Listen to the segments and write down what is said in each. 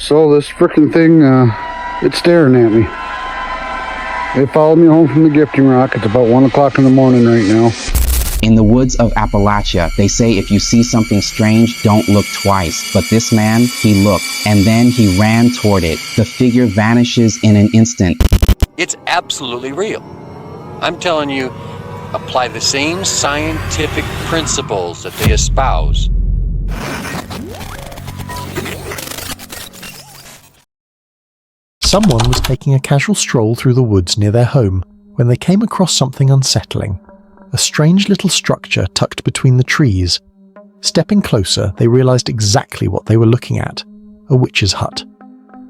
So this frickin' thing, it's staring at me. It followed me home from the gifting rock. It's about 1 o'clock in the morning right now. In the woods of Appalachia, they say if you see something strange, don't look twice. But this man, he looked, and then he ran toward it. The figure vanishes in an instant. It's absolutely real. I'm telling you, apply the same scientific principles that they espouse. Someone was taking a casual stroll through the woods near their home when they came across something unsettling. A strange little structure tucked between the trees. Stepping closer, they realized exactly what they were looking at: a witch's hut.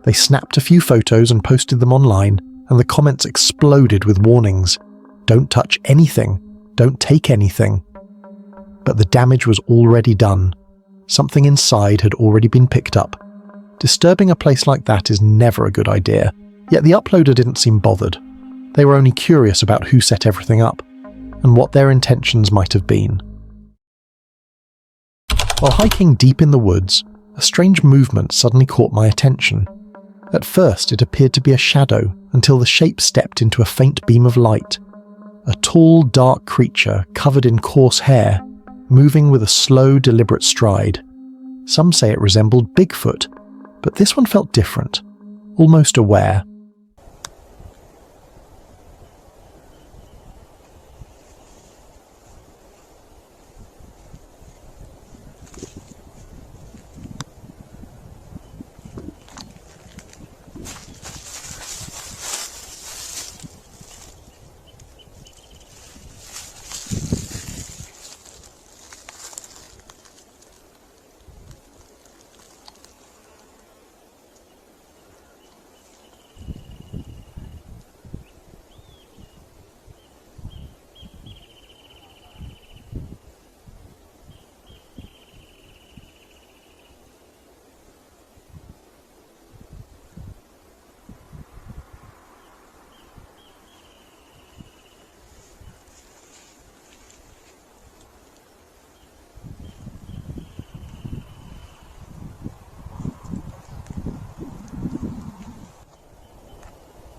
They snapped a few photos and posted them online, and the comments exploded with warnings. Don't touch anything. Don't take anything. But the damage was already done. Something inside had already been picked up. Disturbing a place like that is never a good idea, yet the uploader didn't seem bothered. They were only curious about who set everything up, and what their intentions might have been. While hiking deep in the woods, a strange movement suddenly caught my attention. At first it appeared to be a shadow, until the shape stepped into a faint beam of light. A tall, dark creature covered in coarse hair, moving with a slow, deliberate stride. Some say it resembled Bigfoot, but this one felt different, almost aware.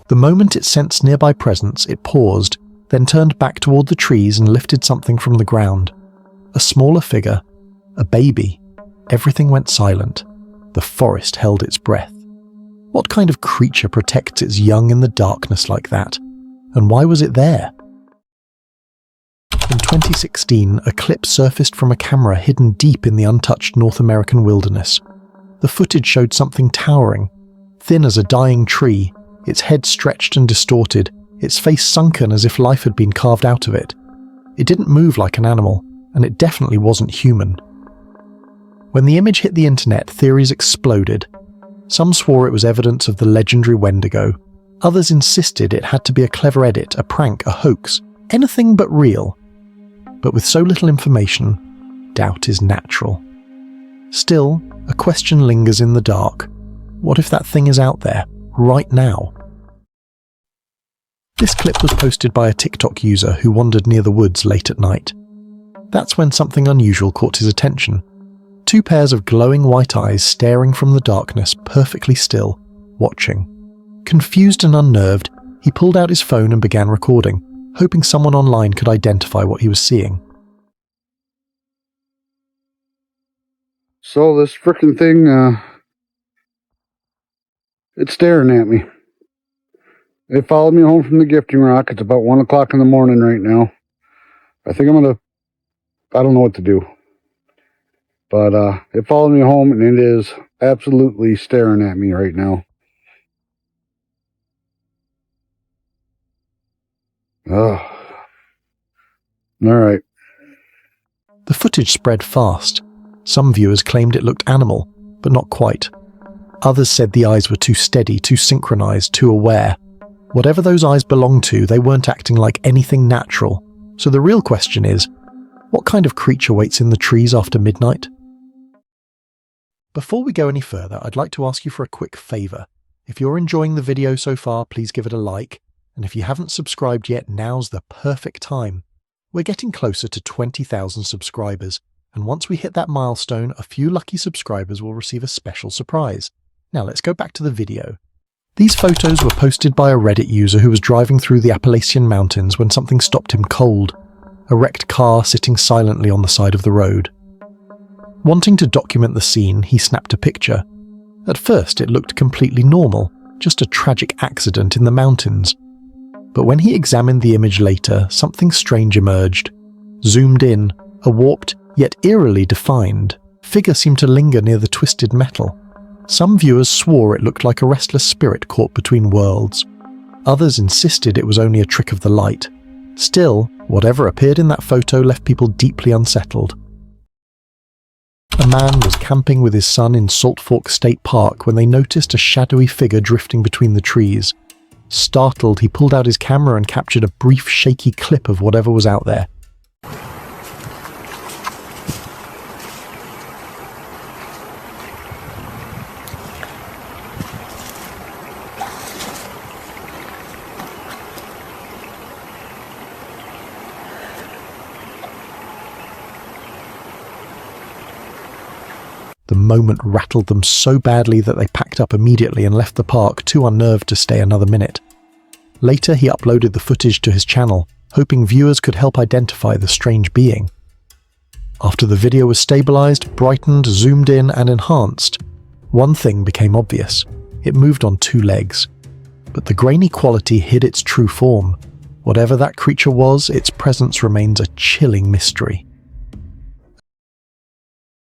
The moment it sensed nearby presence, it paused, then turned back toward the trees and lifted something from the ground. A smaller figure, a baby. Everything went silent. The forest held its breath. What kind of creature protects its young in the darkness like that? And why was it there? In 2016, a clip surfaced from a camera hidden deep in the untouched North American wilderness. The footage showed something towering, thin as a dying tree, its head stretched and distorted, its face sunken as if life had been carved out of it. It didn't move like an animal, and it definitely wasn't human. When the image hit the internet, theories exploded. Some swore it was evidence of the legendary Wendigo. Others insisted it had to be a clever edit, a prank, a hoax, anything but real. But with so little information, doubt is natural. Still, a question lingers in the dark. What if that thing is out there, right now? This clip was posted by a TikTok user who wandered near the woods late at night. That's when something unusual caught his attention. Two pairs of glowing white eyes staring from the darkness, perfectly still, watching. Confused and unnerved, he pulled out his phone and began recording, hoping someone online could identify what he was seeing. So this frickin' thing, it's staring at me. It followed me home from the gifting rock. It's about 1 o'clock in the morning right now. I think I don't know what to do. But it followed me home, and it is absolutely staring at me right now. Oh. Alright. The footage spread fast. Some viewers claimed it looked animal, but not quite. Others said the eyes were too steady, too synchronized, too aware. Whatever those eyes belonged to, they weren't acting like anything natural. So the real question is, what kind of creature waits in the trees after midnight? Before we go any further, I'd like to ask you for a quick favour. If you're enjoying the video so far, please give it a like. And if you haven't subscribed yet, now's the perfect time. We're getting closer to 20,000 subscribers, and once we hit that milestone, a few lucky subscribers will receive a special surprise. Now let's go back to the video. These photos were posted by a Reddit user who was driving through the Appalachian Mountains when something stopped him cold. A wrecked car sitting silently on the side of the road. Wanting to document the scene, he snapped a picture. At first it looked completely normal, just a tragic accident in the mountains. But when he examined the image later, something strange emerged. Zoomed in, a warped, yet eerily defined, figure seemed to linger near the twisted metal. Some viewers swore it looked like a restless spirit caught between worlds. Others insisted it was only a trick of the light. Still, whatever appeared in that photo left people deeply unsettled. A man was camping with his son in Salt Fork State Park when they noticed a shadowy figure drifting between the trees. Startled, he pulled out his camera and captured a brief, shaky clip of whatever was out there. The moment rattled them so badly that they packed up immediately and left the park, too unnerved to stay another minute. Later, he uploaded the footage to his channel, hoping viewers could help identify the strange being. After the video was stabilized, brightened, zoomed in, and enhanced, one thing became obvious. It moved on two legs. But the grainy quality hid its true form. Whatever that creature was, its presence remains a chilling mystery.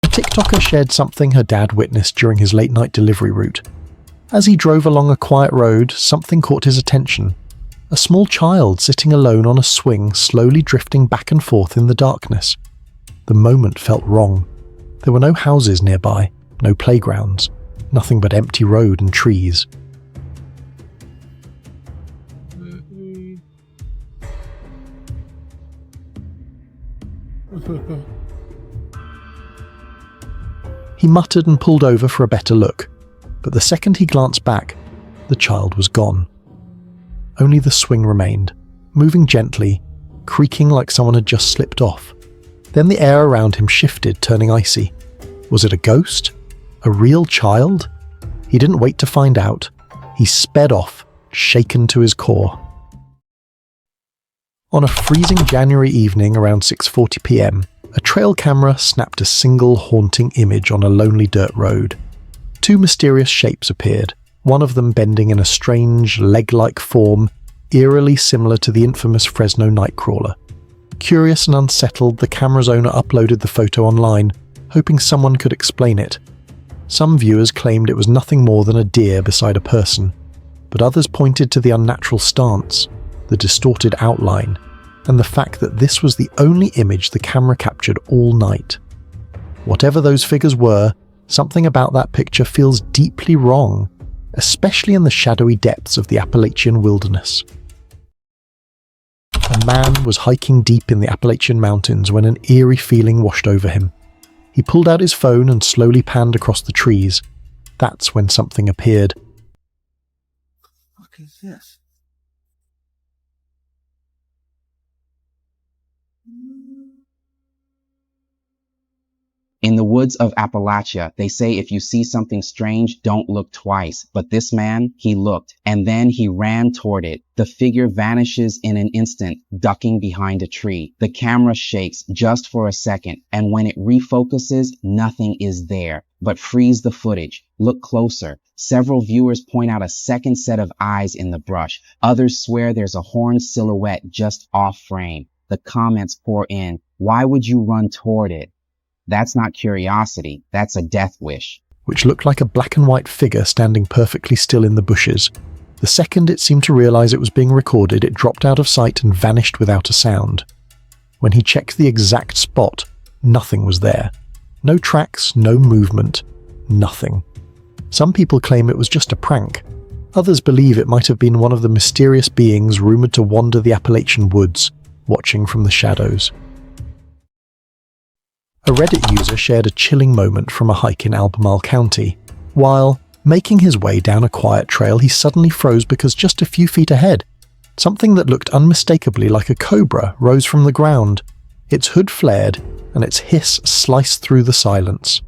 A TikToker shared something her dad witnessed during his late-night delivery route. As he drove along a quiet road, something caught his attention. A small child sitting alone on a swing, slowly drifting back and forth in the darkness. The moment felt wrong. There were no houses nearby, no playgrounds, nothing but empty road and trees. He muttered and pulled over for a better look, but the second he glanced back, the child was gone. Only the swing remained, moving gently, creaking like someone had just slipped off. Then the air around him shifted, turning icy. Was it a ghost? A real child? He didn't wait to find out. He sped off, shaken to his core. On a freezing January evening around 6:40 p.m, a trail camera snapped a single haunting image on a lonely dirt road. Two mysterious shapes appeared, one of them bending in a strange, leg-like form, eerily similar to the infamous Fresno nightcrawler. Curious and unsettled, the camera's owner uploaded the photo online, hoping someone could explain it. Some viewers claimed it was nothing more than a deer beside a person, but others pointed to the unnatural stance, the distorted outline, and the fact that this was the only image the camera captured all night. Whatever those figures were, something about that picture feels deeply wrong, especially in the shadowy depths of the Appalachian wilderness. A man was hiking deep in the Appalachian Mountains when an eerie feeling washed over him. He pulled out his phone and slowly panned across the trees. That's when something appeared. What the fuck is this? In the woods of Appalachia, they say if you see something strange, don't look twice. But this man, he looked, and then he ran toward it. The figure vanishes in an instant, ducking behind a tree. The camera shakes just for a second, and when it refocuses, nothing is there. But freeze the footage. Look closer. Several viewers point out a second set of eyes in the brush. Others swear there's a horned silhouette just off frame. The comments pour in. Why would you run toward it? That's not curiosity, that's a death wish. Which looked like a black and white figure standing perfectly still in the bushes. The second it seemed to realize it was being recorded, it dropped out of sight and vanished without a sound. When he checked the exact spot, nothing was there. No tracks, no movement, nothing. Some people claim it was just a prank. Others believe it might have been one of the mysterious beings rumored to wander the Appalachian woods, watching from the shadows. A Reddit user shared a chilling moment from a hike in Albemarle County. While making his way down a quiet trail, he suddenly froze because just a few feet ahead, something that looked unmistakably like a cobra rose from the ground. Its hood flared, and its hiss sliced through the silence.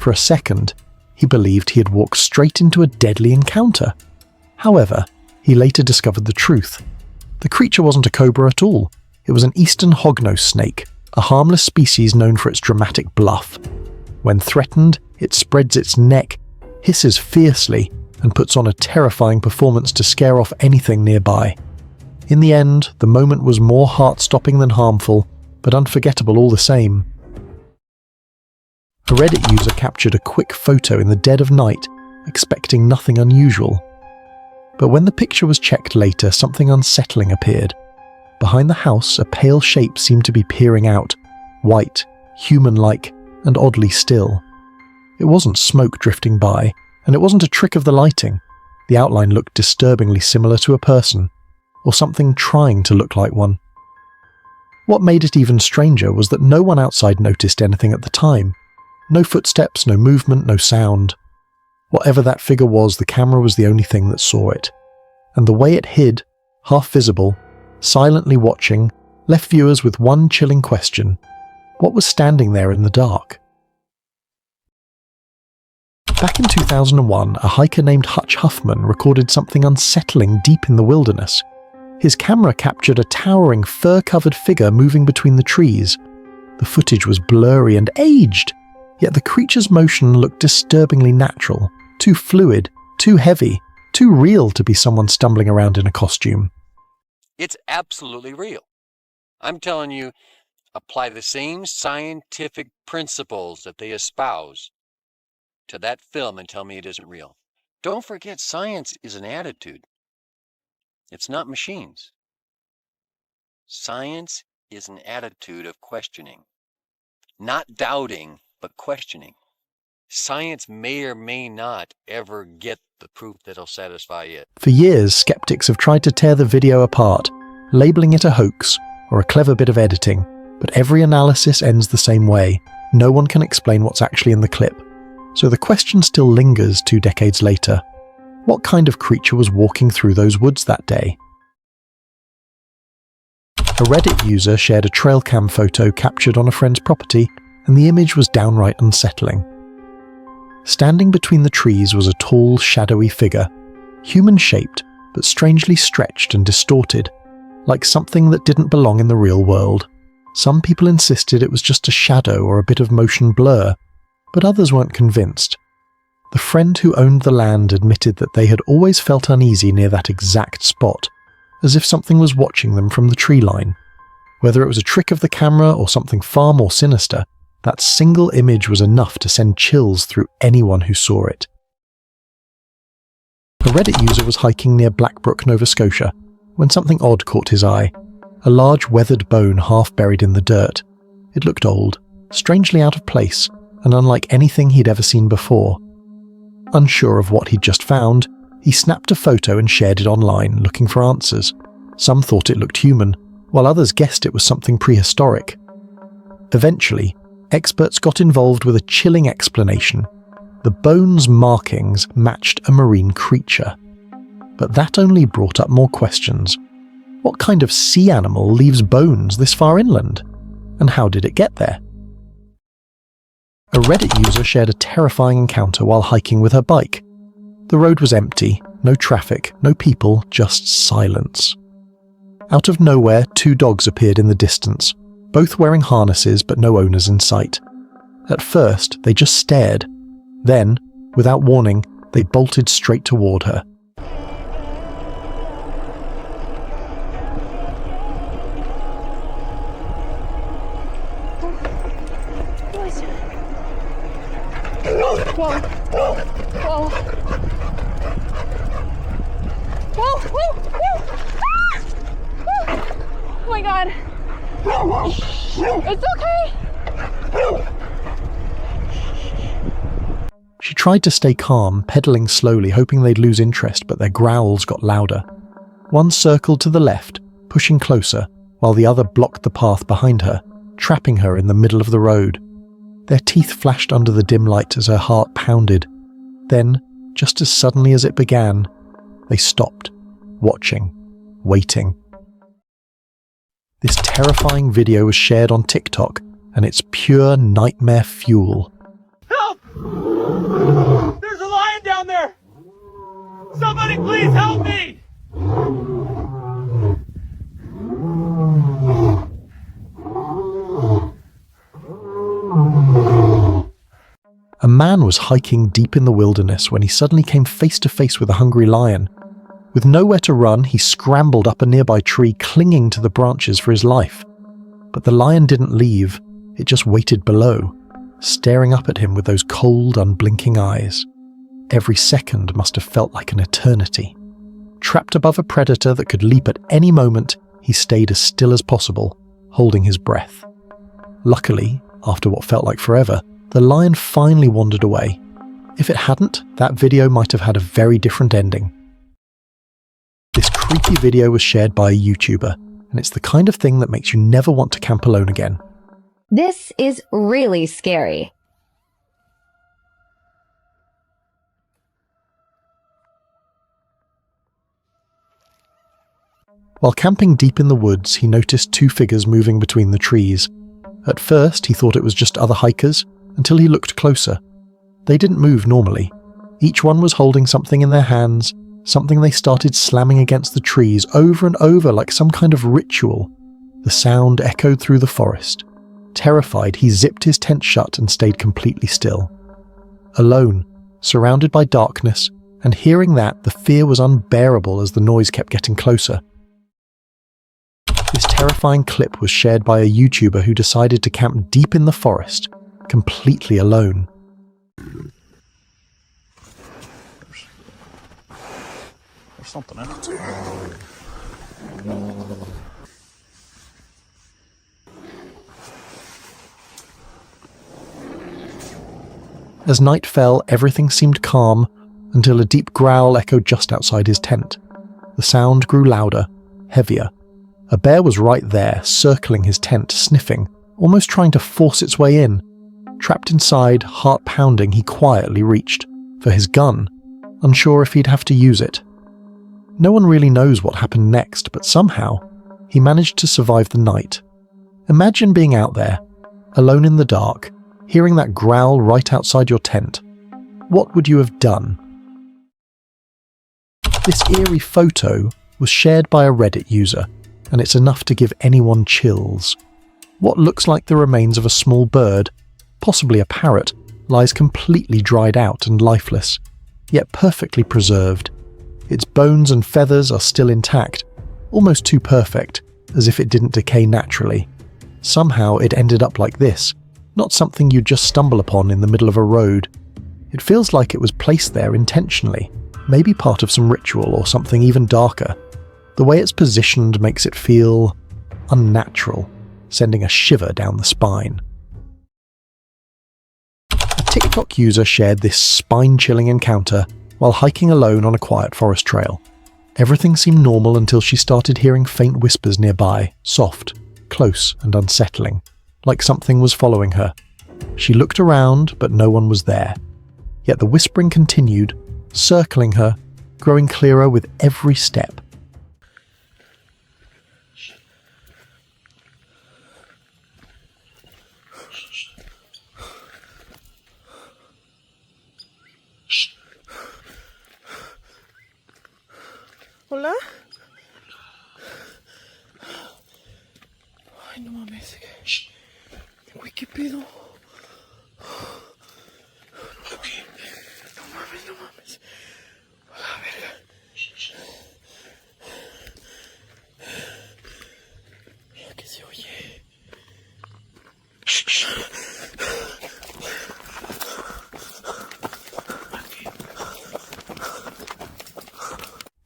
For a second, he believed he had walked straight into a deadly encounter. However, he later discovered the truth. The creature wasn't a cobra at all. It was an eastern hognose snake, a harmless species known for its dramatic bluff. When threatened, it spreads its neck, hisses fiercely, and puts on a terrifying performance to scare off anything nearby. In the end, the moment was more heart-stopping than harmful, but unforgettable all the same. A Reddit user captured a quick photo in the dead of night, expecting nothing unusual. But when the picture was checked later, something unsettling appeared. Behind the house, a pale shape seemed to be peering out, white, human-like, and oddly still. It wasn't smoke drifting by, and it wasn't a trick of the lighting. The outline looked disturbingly similar to a person, or something trying to look like one. What made it even stranger was that no one outside noticed anything at the time. No footsteps, no movement, no sound. Whatever that figure was, the camera was the only thing that saw it. And the way it hid, half visible, silently watching, left viewers with one chilling question. What was standing there in the dark? Back in 2001, a hiker named Hutch Huffman recorded something unsettling deep in the wilderness. His camera captured a towering, fur-covered figure moving between the trees. The footage was blurry and aged, yet the creature's motion looked disturbingly natural, too fluid, too heavy, too real to be someone stumbling around in a costume. It's absolutely real. I'm telling you, apply the same scientific principles that they espouse to that film and tell me it isn't real. Don't forget, science is an attitude. It's not machines. Science is an attitude of questioning. Not doubting, but questioning. Science may or may not ever get the proof that'll satisfy it. For years, skeptics have tried to tear the video apart, labeling it a hoax or a clever bit of editing, but every analysis ends the same way. No one can explain what's actually in the clip. So the question still lingers 2 decades later. What kind of creature was walking through those woods that day? A Reddit user shared a trail cam photo captured on a friend's property, and the image was downright unsettling. Standing between the trees was a tall, shadowy figure, human-shaped, but strangely stretched and distorted, like something that didn't belong in the real world. Some people insisted it was just a shadow or a bit of motion blur, but others weren't convinced. The friend who owned the land admitted that they had always felt uneasy near that exact spot, as if something was watching them from the tree line. Whether it was a trick of the camera or something far more sinister, that single image was enough to send chills through anyone who saw it. A Reddit user was hiking near Blackbrook, Nova Scotia, when something odd caught his eye. A large weathered bone half buried in the dirt. It looked old, strangely out of place, and unlike anything he'd ever seen before. Unsure of what he'd just found, he snapped a photo and shared it online, looking for answers. Some thought it looked human, while others guessed it was something prehistoric. Eventually, experts got involved with a chilling explanation. The bone's markings matched a marine creature. But that only brought up more questions. What kind of sea animal leaves bones this far inland? And how did it get there? A Reddit user shared a terrifying encounter while hiking with her bike. The road was empty, no traffic, no people, just silence. Out of nowhere, 2 dogs appeared in the distance, both wearing harnesses but no owners in sight. At first, they just stared. Then, without warning, they bolted straight toward her. Whoa. Whoa. Whoa, whoa, whoa. Ah! Oh my god. It's okay. She tried to stay calm, pedaling slowly, hoping they'd lose interest, but their growls got louder. One circled to the left, pushing closer, while the other blocked the path behind her, trapping her in the middle of the road. Their teeth flashed under the dim light as her heart pounded. Then, just as suddenly as it began, they stopped, watching, waiting. This terrifying video was shared on TikTok, and it's pure nightmare fuel. Help! There's a lion down there! Somebody please help me! A man was hiking deep in the wilderness when he suddenly came face to face with a hungry lion. With nowhere to run, he scrambled up a nearby tree, clinging to the branches for his life. But the lion didn't leave, it just waited below, staring up at him with those cold, unblinking eyes. Every second must have felt like an eternity. Trapped above a predator that could leap at any moment, he stayed as still as possible, holding his breath. Luckily, after what felt like forever, the lion finally wandered away. If it hadn't, that video might have had a very different ending. This creepy video was shared by a YouTuber, and it's the kind of thing that makes you never want to camp alone again. This is really scary. While camping deep in the woods, he noticed two figures moving between the trees. At first, he thought it was just other hikers, until he looked closer. They didn't move normally. Each one was holding something in their hands, something they started slamming against the trees over and over like some kind of ritual. The sound echoed through the forest. Terrified, he zipped his tent shut and stayed completely still. Alone, surrounded by darkness, and hearing that, the fear was unbearable as the noise kept getting closer. This terrifying clip was shared by a YouTuber who decided to camp deep in the forest, completely alone. There's something else here. As night fell, everything seemed calm until a deep growl echoed just outside his tent. The sound grew louder, heavier. A bear was right there, circling his tent, sniffing, almost trying to force its way in. Trapped inside, heart pounding, he quietly reached for his gun, unsure if he'd have to use it. No one really knows what happened next, but somehow, he managed to survive the night. Imagine being out there, alone in the dark, hearing that growl right outside your tent. What would you have done? This eerie photo was shared by a Reddit user, and it's enough to give anyone chills. What looks like the remains of a small bird, possibly a parrot, lies completely dried out and lifeless, yet perfectly preserved. Its bones and feathers are still intact, almost too perfect, as if it didn't decay naturally. Somehow it ended up like this, not something you'd just stumble upon in the middle of a road. It feels like it was placed there intentionally, maybe part of some ritual or something even darker. The way it's positioned makes it feel unnatural, sending a shiver down the spine. A TikTok user shared this spine-chilling encounter while hiking alone on a quiet forest trail. Everything seemed normal until she started hearing faint whispers nearby, soft, close and unsettling, like something was following her. She looked around, but no one was there. Yet the whispering continued, circling her, growing clearer with every step. Hola. Ay, no mames. Güey, ¿qué pedo? No mames, no mames. A verga. Mira que se oye.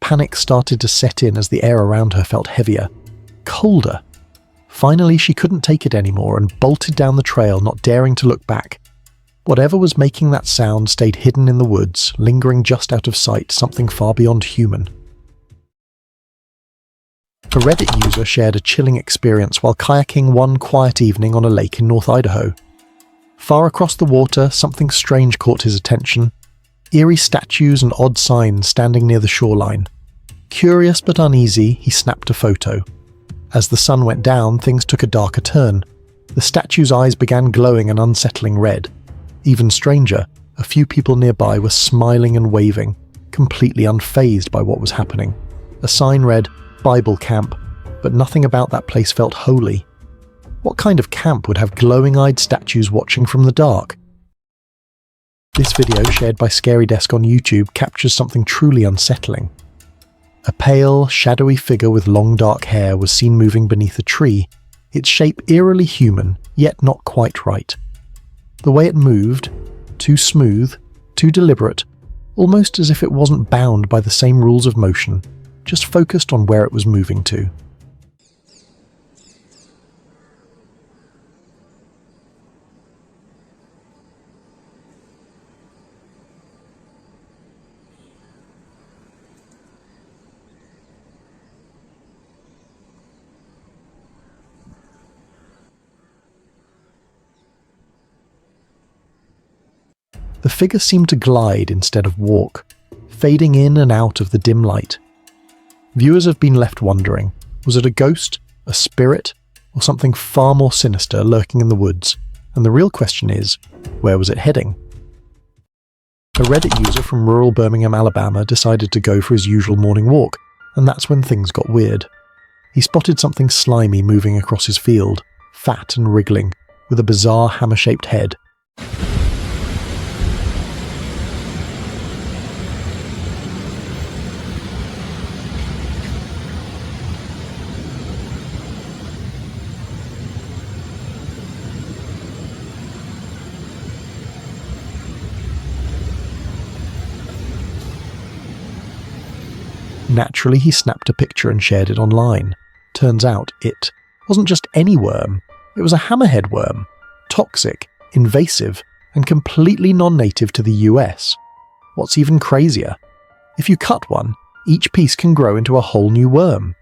Panic started to set in as the air around her felt heavier, colder. Finally, she couldn't take it anymore and bolted down the trail, not daring to look back. Whatever was making that sound stayed hidden in the woods, lingering just out of sight, something far beyond human. A Reddit user shared a chilling experience while kayaking one quiet evening on a lake in North Idaho. Far across the water, something strange caught his attention. Eerie statues and odd signs standing near the shoreline. Curious but uneasy, he snapped a photo. As the sun went down, things took a darker turn. The statue's eyes began glowing an unsettling red. Even stranger, A few people nearby were smiling and waving, completely unfazed by what was happening. A sign read, "Bible Camp," but nothing about that place felt holy. What kind of camp would have glowing-eyed statues watching from the dark? This video, shared by SCARIEST on YouTube, captures something truly unsettling. A pale, shadowy figure with long dark hair was seen moving beneath a tree, its shape eerily human, yet not quite right. The way it moved, too smooth, too deliberate, almost as if it wasn't bound by the same rules of motion, just focused on where it was moving to. The figure seemed to glide instead of walk, fading in and out of the dim light. Viewers have been left wondering, was it a ghost, a spirit, or something far more sinister lurking in the woods? And the real question is, where was it heading? A Reddit user from rural Birmingham, Alabama decided to go for his usual morning walk, and that's when things got weird. He spotted something slimy moving across his field, fat and wriggling, with a bizarre hammer-shaped head. Naturally, he snapped a picture and shared it online. Turns out it wasn't just any worm, it was a hammerhead worm. Toxic, invasive, and completely non-native to the US. What's even crazier? If you cut one, each piece can grow into a whole new worm.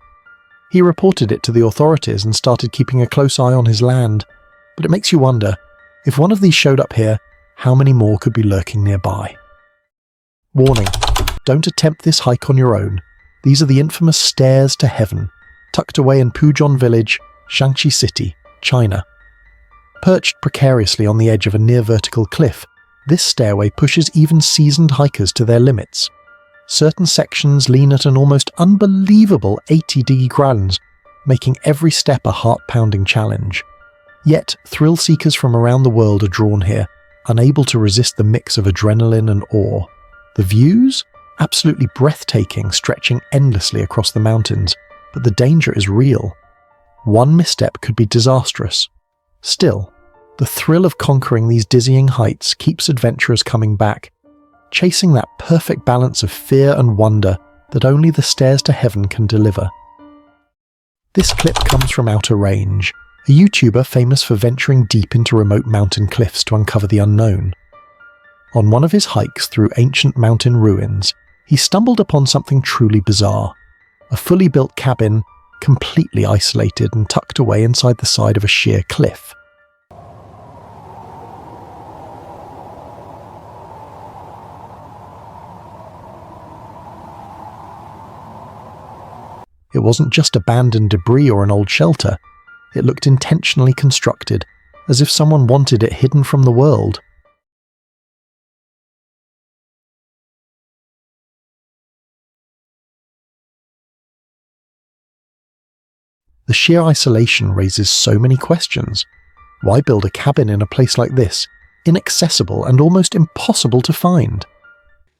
He reported it to the authorities and started keeping a close eye on his land. But it makes you wonder, if one of these showed up here, how many more could be lurking nearby? Warning, don't attempt this hike on your own. These are the infamous stairs to heaven, tucked away in Pujon Village, Shaanxi City, China. Perched precariously on the edge of a near-vertical cliff, this stairway pushes even seasoned hikers to their limits. Certain sections lean at an almost unbelievable 80 degrees, making every step a heart-pounding challenge. Yet, thrill seekers from around the world are drawn here, unable to resist the mix of adrenaline and awe. The views? Absolutely breathtaking, stretching endlessly across the mountains, but the danger is real. One misstep could be disastrous. Still, the thrill of conquering these dizzying heights keeps adventurers coming back, chasing that perfect balance of fear and wonder that only the stairs to heaven can deliver. This clip comes from Outer Range, a YouTuber famous for venturing deep into remote mountain cliffs to uncover the unknown. On one of his hikes through ancient mountain ruins, he stumbled upon something truly bizarre. A fully built cabin, completely isolated and tucked away inside the side of a sheer cliff. It wasn't just abandoned debris or an old shelter. It looked intentionally constructed, as if someone wanted it hidden from the world. The sheer isolation raises so many questions. Why build a cabin in a place like this, inaccessible and almost impossible to find?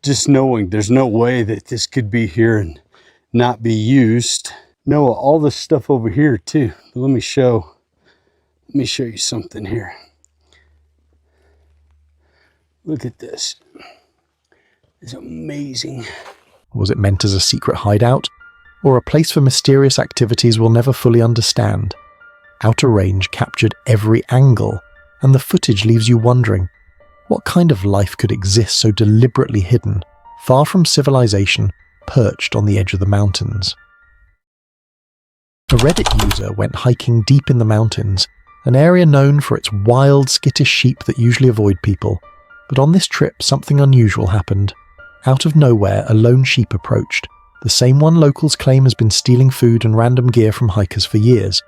Just knowing there's no way that this could be here and not be used. No, all this stuff over here too. Let me show you something here. Look at this. It's amazing. Was it meant as a secret hideout? Or a place for mysterious activities we'll never fully understand? Outer Range captured every angle, and the footage leaves you wondering, what kind of life could exist so deliberately hidden, far from civilization, perched on the edge of the mountains? A Reddit user went hiking deep in the mountains, an area known for its wild, skittish sheep that usually avoid people. But on this trip, something unusual happened. Out of nowhere, a lone sheep approached, the same one locals claim has been stealing food and random gear from hikers for years.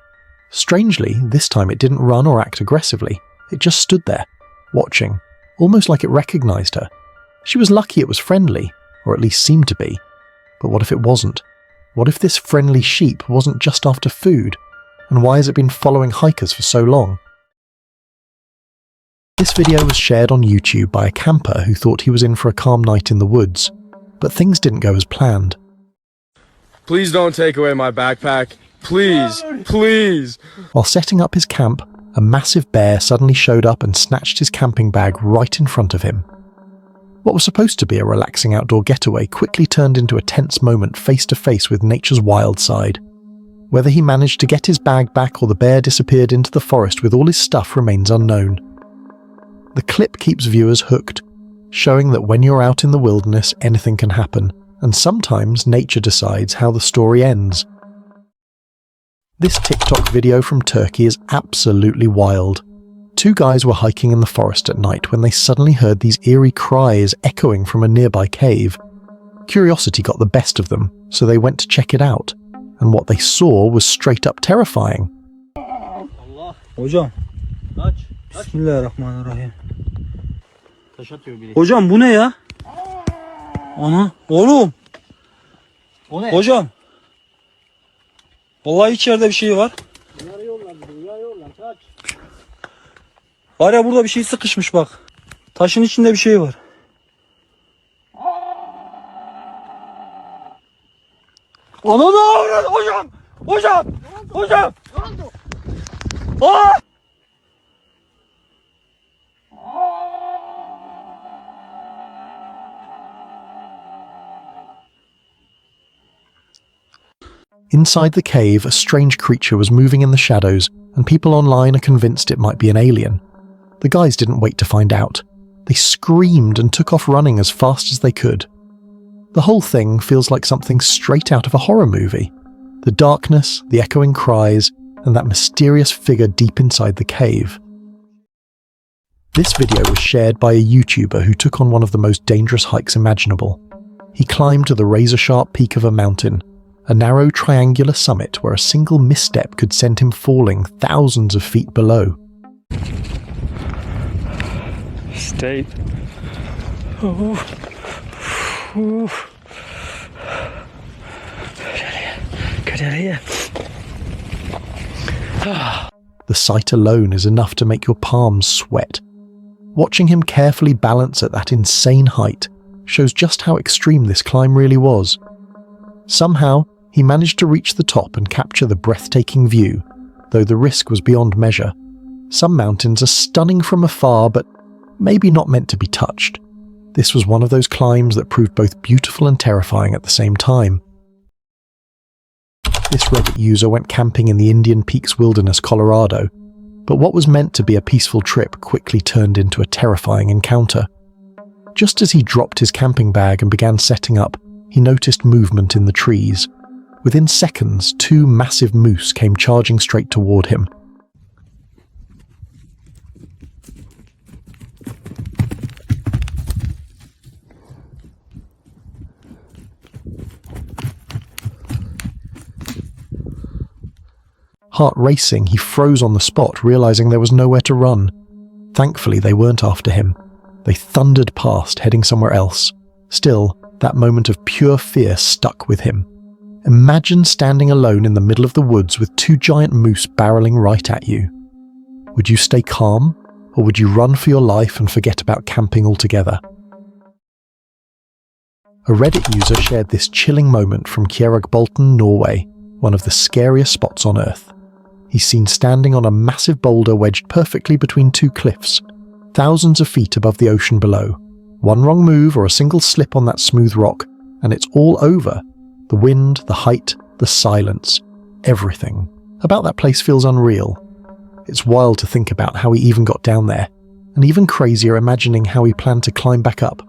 Strangely, this time it didn't run or act aggressively. It just stood there, watching, almost like it recognized her. She was lucky it was friendly, or at least seemed to be. But what if it wasn't? What if this friendly sheep wasn't just after food? And why has it been following hikers for so long? This video was shared on YouTube by a camper who thought he was in for a calm night in the woods, but things didn't go as planned. Please don't take away my backpack. Please, please. While setting up his camp, a massive bear suddenly showed up and snatched his camping bag right in front of him. What was supposed to be a relaxing outdoor getaway quickly turned into a tense moment face to face with nature's wild side. Whether he managed to get his bag back or the bear disappeared into the forest with all his stuff remains unknown. The clip keeps viewers hooked, showing that when you're out in the wilderness, anything can happen, and sometimes nature decides how the story ends. This TikTok video from Turkey is absolutely wild. Two guys were hiking in the forest at night when they suddenly heard these eerie cries echoing from a nearby cave. Curiosity got the best of them, so they went to check it out, and what they saw was straight up terrifying. Hocam. Bismillahirrahmanirrahim. Hocam bu ne ya? Ana oğlum. O ne? Hocam. Vallahi içeride bir şey var. Var ya burada bir şey sıkışmış bak. Taşın içinde bir şey var. Ana ne avradı hocam? Hocam! Hocam! Aa! Inside the cave, a strange creature was moving in the shadows, and people online are convinced it might be an alien. The guys didn't wait to find out. They screamed and took off running as fast as they could. The whole thing feels like something straight out of a horror movie. The darkness, the echoing cries, and that mysterious figure deep inside the cave. This video was shared by a YouTuber who took on one of the most dangerous hikes imaginable. He climbed to the razor-sharp peak of a mountain, a narrow triangular summit where a single misstep could send him falling thousands of feet below. Stay. Oh. Oh. The sight alone is enough to make your palms sweat. Watching him carefully balance at that insane height shows just how extreme this climb really was. Somehow, he managed to reach the top and capture the breathtaking view, though the risk was beyond measure. Some mountains are stunning from afar, but maybe not meant to be touched. This was one of those climbs that proved both beautiful and terrifying at the same time. This Reddit user went camping in the Indian Peaks Wilderness, Colorado, but what was meant to be a peaceful trip quickly turned into a terrifying encounter. Just as he dropped his camping bag and began setting up, he noticed movement in the trees. Within seconds, two massive moose came charging straight toward him. Heart racing, he froze on the spot, realizing there was nowhere to run. Thankfully, they weren't after him. They thundered past, heading somewhere else. Still, that moment of pure fear stuck with him. Imagine standing alone in the middle of the woods with two giant moose barreling right at you. Would you stay calm, or would you run for your life and forget about camping altogether? A Reddit user shared this chilling moment from Bolton, Norway, one of the scariest spots on Earth. He's seen standing on a massive boulder wedged perfectly between two cliffs, thousands of feet above the ocean below. One wrong move or a single slip on that smooth rock, and it's all over. The wind, the height, the silence, everything about that place feels unreal. It's wild to think about how he even got down there, and even crazier imagining how he planned to climb back up.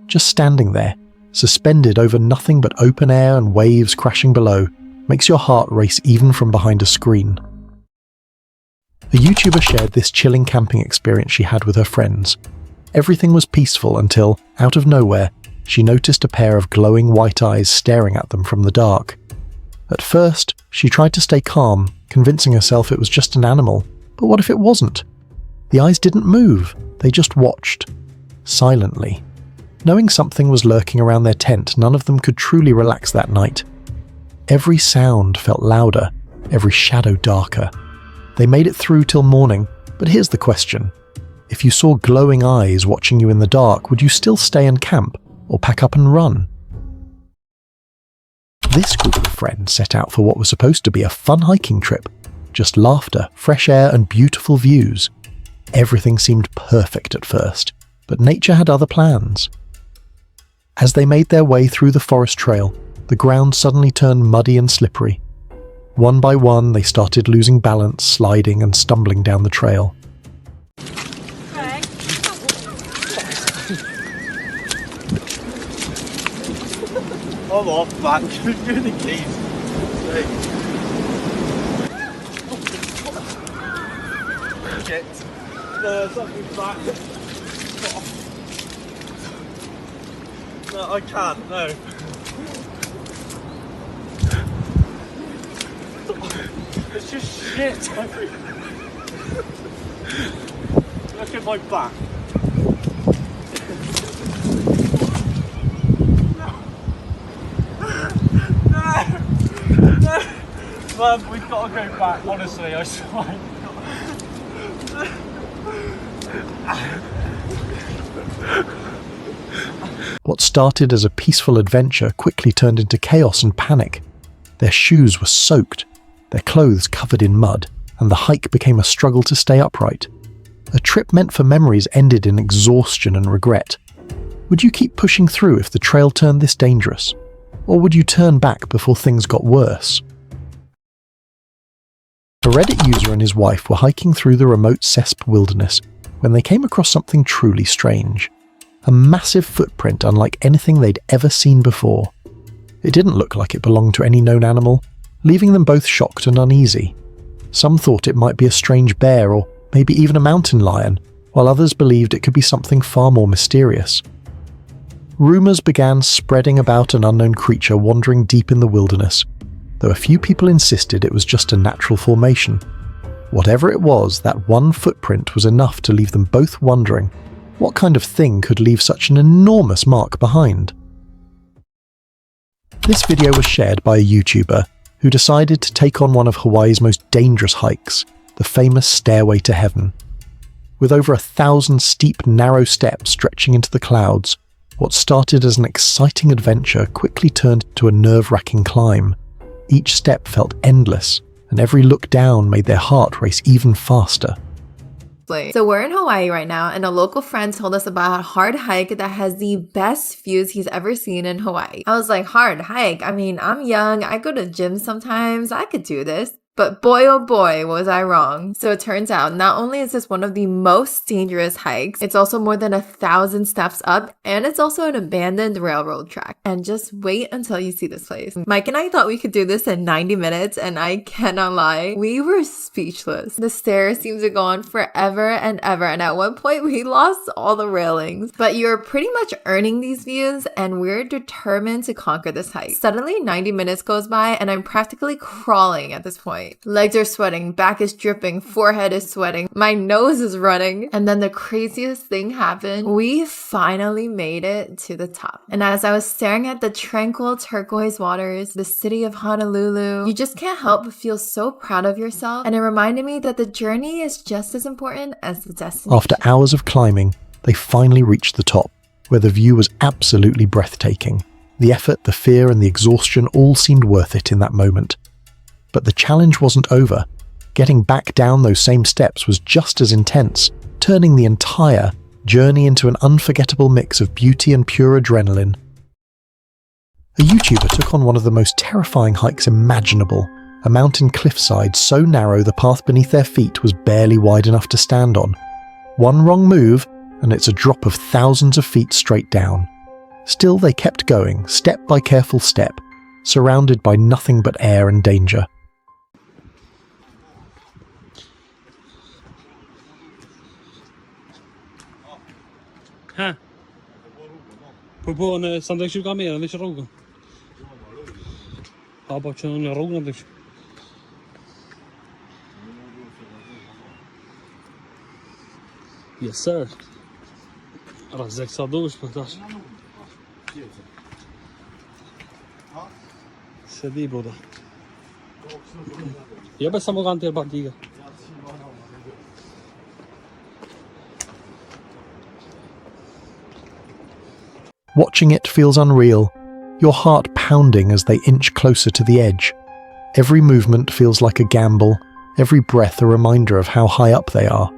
Just standing there, suspended over nothing but open air and waves crashing below, makes your heart race even from behind a screen. A YouTuber shared this chilling camping experience she had with her friends. Everything was peaceful until, out of nowhere, she noticed a pair of glowing white eyes staring at them from the dark. At first, she tried to stay calm, convincing herself it was just an animal, but what if it wasn't? The eyes didn't move, they just watched. silently. Knowing something was lurking around their tent, none of them could truly relax that night. Every sound felt louder, every shadow darker. They made it through till morning, but here's the question. If you saw glowing eyes watching you in the dark, would you still stay and camp, or pack up and run? This group of friends set out for what was supposed to be a fun hiking trip. Just laughter, fresh air, and beautiful views. Everything seemed perfect at first, but nature had other plans. As they made their way through the forest trail, the ground suddenly turned muddy and slippery. One by one, they started losing balance, sliding and stumbling down the trail. I'm off, man. Give me the keys. Shit. No, something's back. No, I can't, no. It's just shit everywhere. Look at my back. Man, we've got to go back, honestly, I swear. What started as a peaceful adventure quickly turned into chaos and panic. Their shoes were soaked, their clothes covered in mud, and the hike became a struggle to stay upright. A trip meant for memories ended in exhaustion and regret. Would you keep pushing through if the trail turned this dangerous? Or would you turn back before things got worse? A Reddit user and his wife were hiking through the remote Cesp wilderness when they came across something truly strange. A massive footprint unlike anything they'd ever seen before. It didn't look like it belonged to any known animal, leaving them both shocked and uneasy. Some thought it might be a strange bear or maybe even a mountain lion, while others believed it could be something far more mysterious. Rumours began spreading about an unknown creature wandering deep in the wilderness, though a few people insisted it was just a natural formation. Whatever it was, that one footprint was enough to leave them both wondering what kind of thing could leave such an enormous mark behind. This video was shared by a YouTuber who decided to take on one of Hawaii's most dangerous hikes, the famous Stairway to Heaven. With over 1,000 steep, narrow steps stretching into the clouds, what started as an exciting adventure quickly turned into a nerve-wracking climb. Each step felt endless, and every look down made their heart race even faster. So we're in Hawaii right now, and a local friend told us about a hard hike that has the best views he's ever seen in Hawaii. I was like, hard hike? I mean, I'm young, I go to gym sometimes, I could do this. But boy, oh boy, was I wrong. So it turns out, not only is this one of the most dangerous hikes, it's also more than 1,000 steps up, and it's also an abandoned railroad track. And just wait until you see this place. Mike and I thought we could do this in 90 minutes, and I cannot lie, we were speechless. The stairs seemed to go on forever and ever, and at one point we lost all the railings. But you're pretty much earning these views, and we're determined to conquer this hike. Suddenly, 90 minutes goes by, and I'm practically crawling at this point. Legs are sweating, back is dripping, forehead is sweating, my nose is running, and then the craziest thing happened. We finally made it to the top. And as I was staring at the tranquil turquoise waters, the city of Honolulu, you just can't help but feel so proud of yourself, and it reminded me that the journey is just as important as the destination. After hours of climbing, they finally reached the top, where the view was absolutely breathtaking. The effort, the fear, and the exhaustion all seemed worth it in that moment. But the challenge wasn't over. Getting back down those same steps was just as intense, turning the entire journey into an unforgettable mix of beauty and pure adrenaline. A YouTuber took on one of the most terrifying hikes imaginable, a mountain cliffside so narrow the path beneath their feet was barely wide enough to stand on. One wrong move, and it's a drop of thousands of feet straight down. Still, they kept going, step by careful step, surrounded by nothing but air and danger. Hæ? På en sandwich mer än vi kör rogen. Ja, bara kör en rogen. Yes, sir. Raz zrcadlo spektaš. Sedi boda. Jebe samo ganter bandiga. Watching it feels unreal, your heart pounding as they inch closer to the edge. Every movement feels like a gamble, every breath a reminder of how high up they are.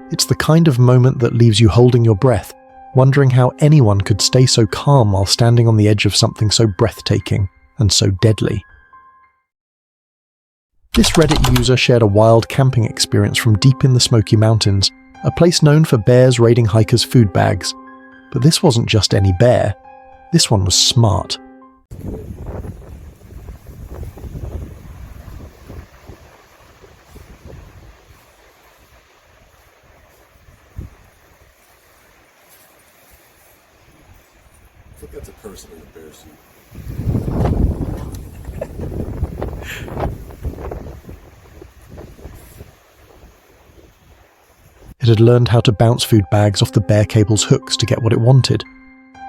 It's the kind of moment that leaves you holding your breath, wondering how anyone could stay so calm while standing on the edge of something so breathtaking and so deadly. This Reddit user shared a wild camping experience from deep in the Smoky Mountains, a place known for bears raiding hikers' food bags. But this wasn't just any bear, this one was smart. I think that's a person in a bear suit. It had learned how to bounce food bags off the bear cable's hooks to get what it wanted.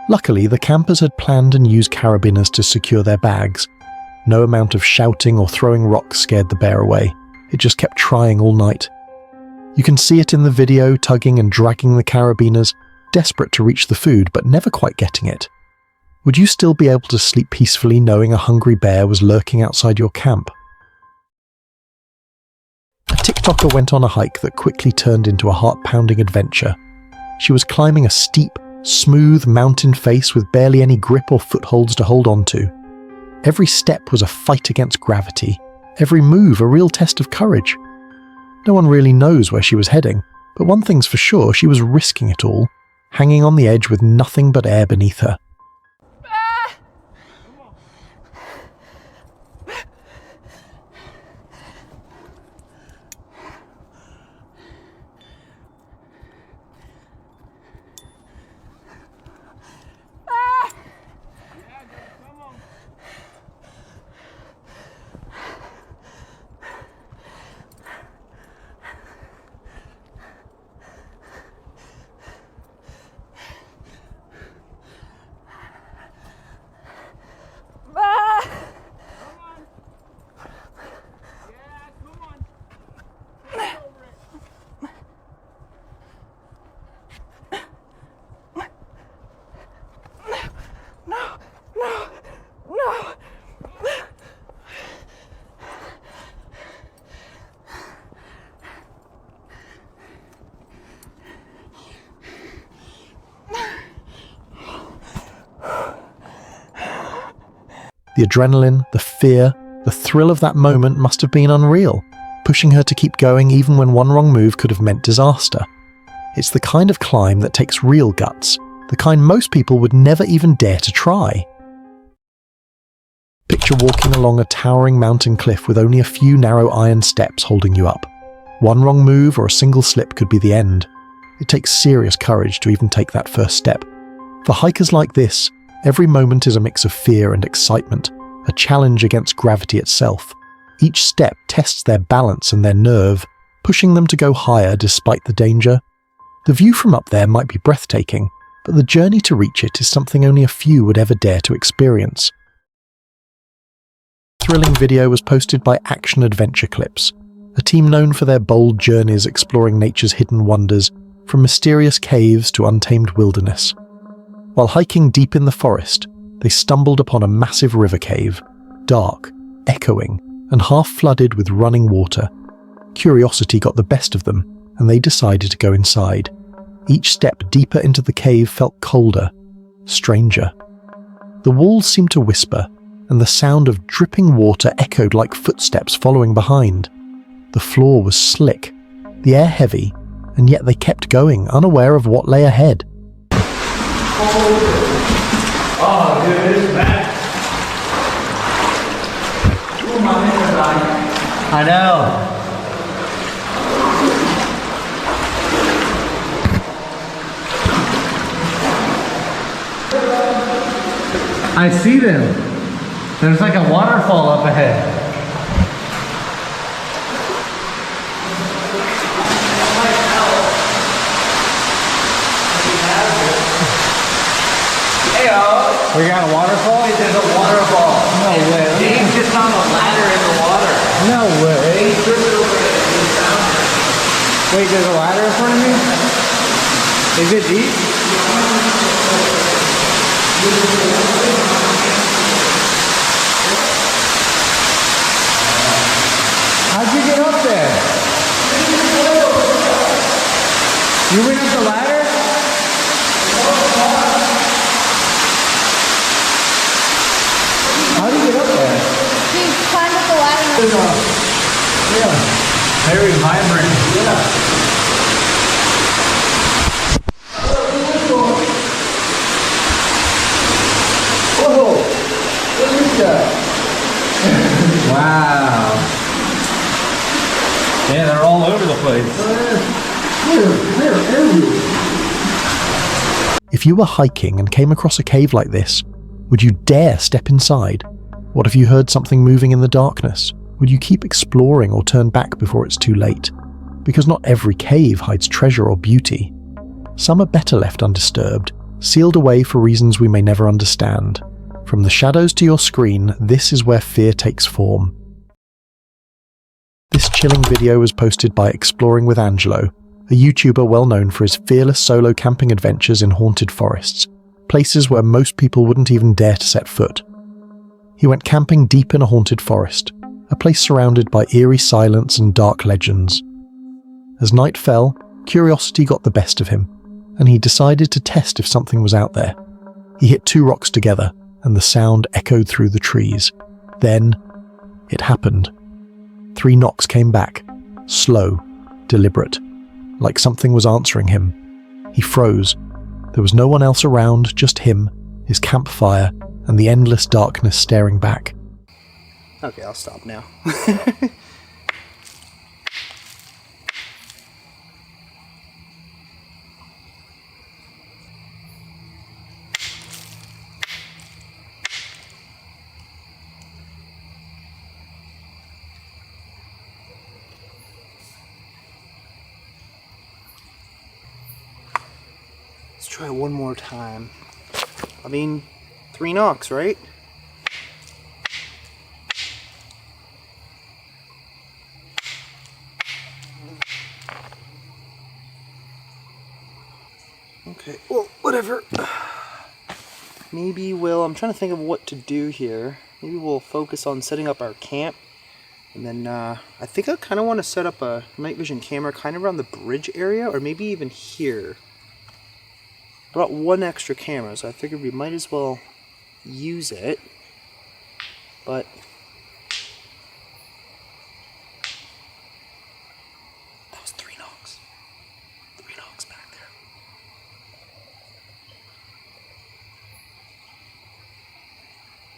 Luckily, the campers had planned and used carabiners to secure their bags. No amount of shouting or throwing rocks scared the bear away. It just kept trying all night. You can see it in the video, tugging and dragging the carabiners, desperate to reach the food but never quite getting it. Would you still be able to sleep peacefully knowing a hungry bear was lurking outside your camp? A TikToker went on a hike that quickly turned into a heart-pounding adventure. She was climbing a steep, smooth mountain face with barely any grip or footholds to hold onto. Every step was a fight against gravity, every move a real test of courage. No one really knows where she was heading, but one thing's for sure, she was risking it all, hanging on the edge with nothing but air beneath her. The adrenaline, the fear, the thrill of that moment must have been unreal, pushing her to keep going even when one wrong move could have meant disaster. It's the kind of climb that takes real guts, the kind most people would never even dare to try. Picture walking along a towering mountain cliff with only a few narrow iron steps holding you up. One wrong move or a single slip could be the end. It takes serious courage to even take that first step. For hikers like this, every moment is a mix of fear and excitement, a challenge against gravity itself. Each step tests their balance and their nerve, pushing them to go higher despite the danger. The view from up there might be breathtaking, but the journey to reach it is something only a few would ever dare to experience. The thrilling video was posted by Action Adventure Clips, a team known for their bold journeys exploring nature's hidden wonders, from mysterious caves to untamed wilderness. While hiking deep in the forest, they stumbled upon a massive river cave, dark, echoing, and half flooded with running water. Curiosity got the best of them, and they decided to go inside. Each step deeper into the cave felt colder, stranger. The walls seemed to whisper, and the sound of dripping water echoed like footsteps following behind. The floor was slick, the air heavy, and yet they kept going, unaware of what lay ahead. Oh, dude, it's bad. I know. I see them. There's like a waterfall up ahead. We got a waterfall? There's a waterfall. No way. Dave just found a ladder in the water. No way. He tripped it over it and he found it. Wait, there's a ladder in front of me? Is it deep? How'd you get up there? You went up the ladder? How did you get up there? He climbed up the ladder. Yeah. Very vibrant. Yeah. Whoa! Look at that. Wow. Yeah, they're all over the place. They're everywhere. If you were hiking and came across a cave like this, would you dare step inside? What if you heard something moving in the darkness? Would you keep exploring or turn back before it's too late? Because not every cave hides treasure or beauty. Some are better left undisturbed, sealed away for reasons we may never understand. From the shadows to your screen, this is where fear takes form. This chilling video was posted by Exploring with Angelo, a YouTuber well known for his fearless solo camping adventures in haunted forests, places where most people wouldn't even dare to set foot. He went camping deep in a haunted forest, a place surrounded by eerie silence and dark legends. As night fell, curiosity got the best of him, and he decided to test if something was out there. He hit 2 rocks together, and the sound echoed through the trees. Then, it happened. 3 knocks came back, slow, deliberate, like something was answering him. He froze. There was no one else around, just him, his campfire, and the endless darkness staring back. Okay, I'll stop now. Let's try one more time. I mean, 3 knocks, right? Okay, well, whatever. Maybe I'm trying to think of what to do here. Maybe we'll focus on setting up our camp. And then I think I kind of want to set up a night vision camera kind of around the bridge area, or maybe even here. I brought 1 extra camera, so I figured we might as well use it. But that was 3 knocks. 3 knocks back there.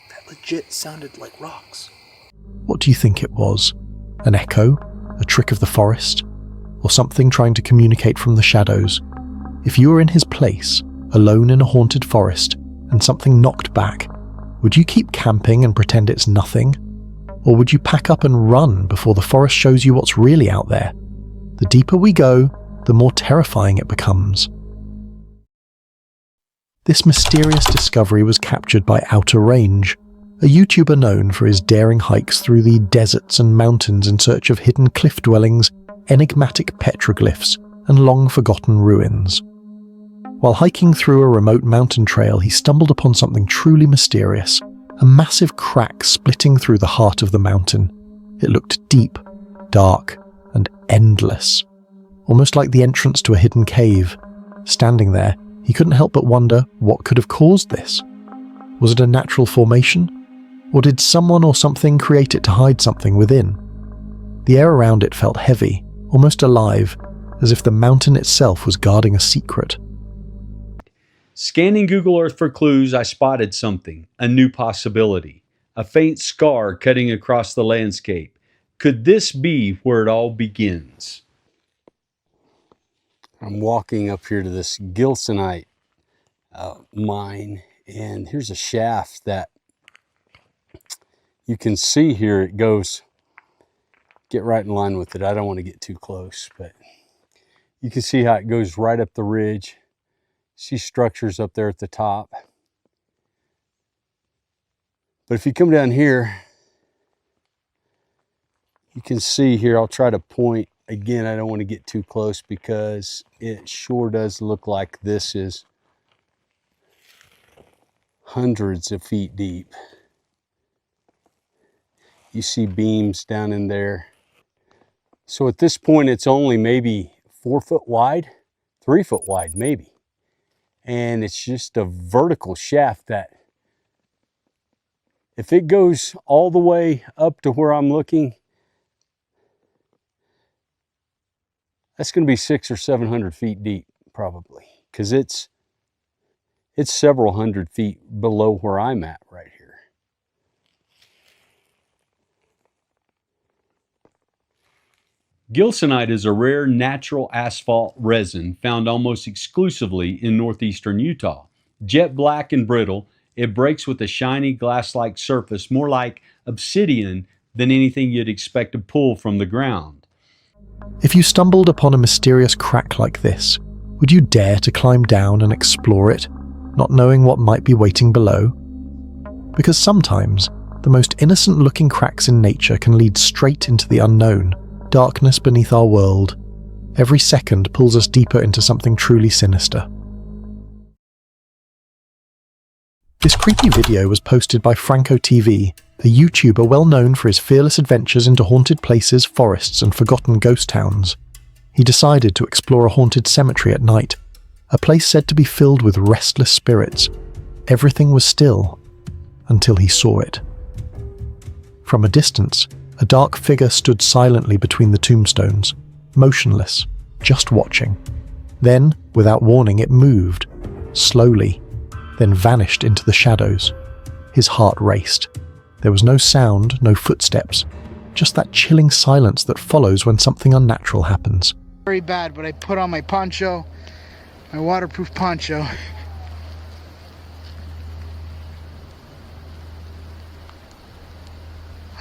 That legit sounded like rocks. What do you think it was? An echo? A trick of the forest? Or something trying to communicate from the shadows? If you were in his place, alone in a haunted forest, and something knocked back, would you keep camping and pretend it's nothing? Or would you pack up and run before the forest shows you what's really out there? The deeper we go, the more terrifying it becomes. This mysterious discovery was captured by Outer Range, a YouTuber known for his daring hikes through the deserts and mountains in search of hidden cliff dwellings, enigmatic petroglyphs, and long-forgotten ruins. While hiking through a remote mountain trail, he stumbled upon something truly mysterious, a massive crack splitting through the heart of the mountain. It looked deep, dark, and endless, almost like the entrance to a hidden cave. Standing there, he couldn't help but wonder what could have caused this. Was it a natural formation? Or did someone or something create it to hide something within? The air around it felt heavy, almost alive, as if the mountain itself was guarding a secret. Scanning Google Earth for clues, I spotted something, a new possibility, a faint scar cutting across the landscape. Could this be where it all begins? I'm walking up here to this Gilsonite mine, and here's a shaft that you can see here. It goes, get right in line with it. I don't want to get too close, but you can see how it goes right up the ridge. See structures up there at the top. But if you come down here, you can see here, I'll try to point. Again, I don't want to get too close because it sure does look like this is hundreds of feet deep. You see beams down in there. So at this point, it's only maybe 4 foot wide, 3 foot wide, maybe. And it's just a vertical shaft that if it goes all the way up to where I'm looking, that's going to be 600 or 700 feet deep, probably, because it's several hundred feet below where I'm at right here. Gilsonite is a rare natural asphalt resin found almost exclusively in northeastern Utah. Jet black and brittle, it breaks with a shiny glass-like surface, more like obsidian than anything you'd expect to pull from the ground. If you stumbled upon a mysterious crack like this, would you dare to climb down and explore it, not knowing what might be waiting below? Because sometimes, the most innocent-looking cracks in nature can lead straight into the unknown, darkness beneath our world. Every second pulls us deeper into something truly sinister. This creepy video was posted by Franco TV, a YouTuber well known for his fearless adventures into haunted places, forests, and forgotten ghost towns. He decided to explore a haunted cemetery at night, a place said to be filled with restless spirits. Everything was still, until he saw it. From a distance, a dark figure stood silently between the tombstones, motionless, just watching. Then, without warning, it moved, slowly, then vanished into the shadows. His heart raced. There was no sound, no footsteps, just that chilling silence that follows when something unnatural happens. Very bad, but I put on my poncho, my waterproof poncho.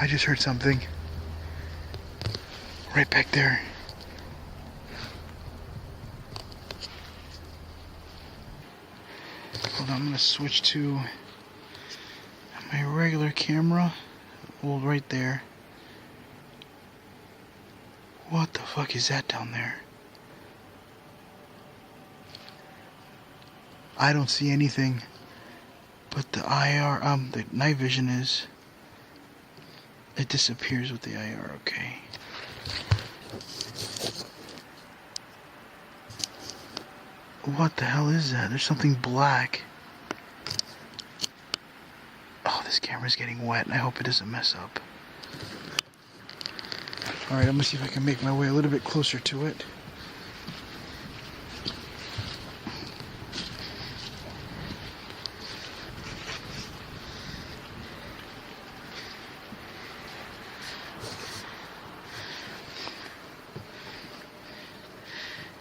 I just heard something right back there. Hold on, I'm gonna switch to my regular camera. Well, right there. What the fuck is that down there? I don't see anything, but the the night vision is. It disappears with the IR, okay. What the hell is that? There's something black. Oh, this camera's getting wet, and I hope it doesn't mess up. Alright, I'm gonna see if I can make my way a little bit closer to it.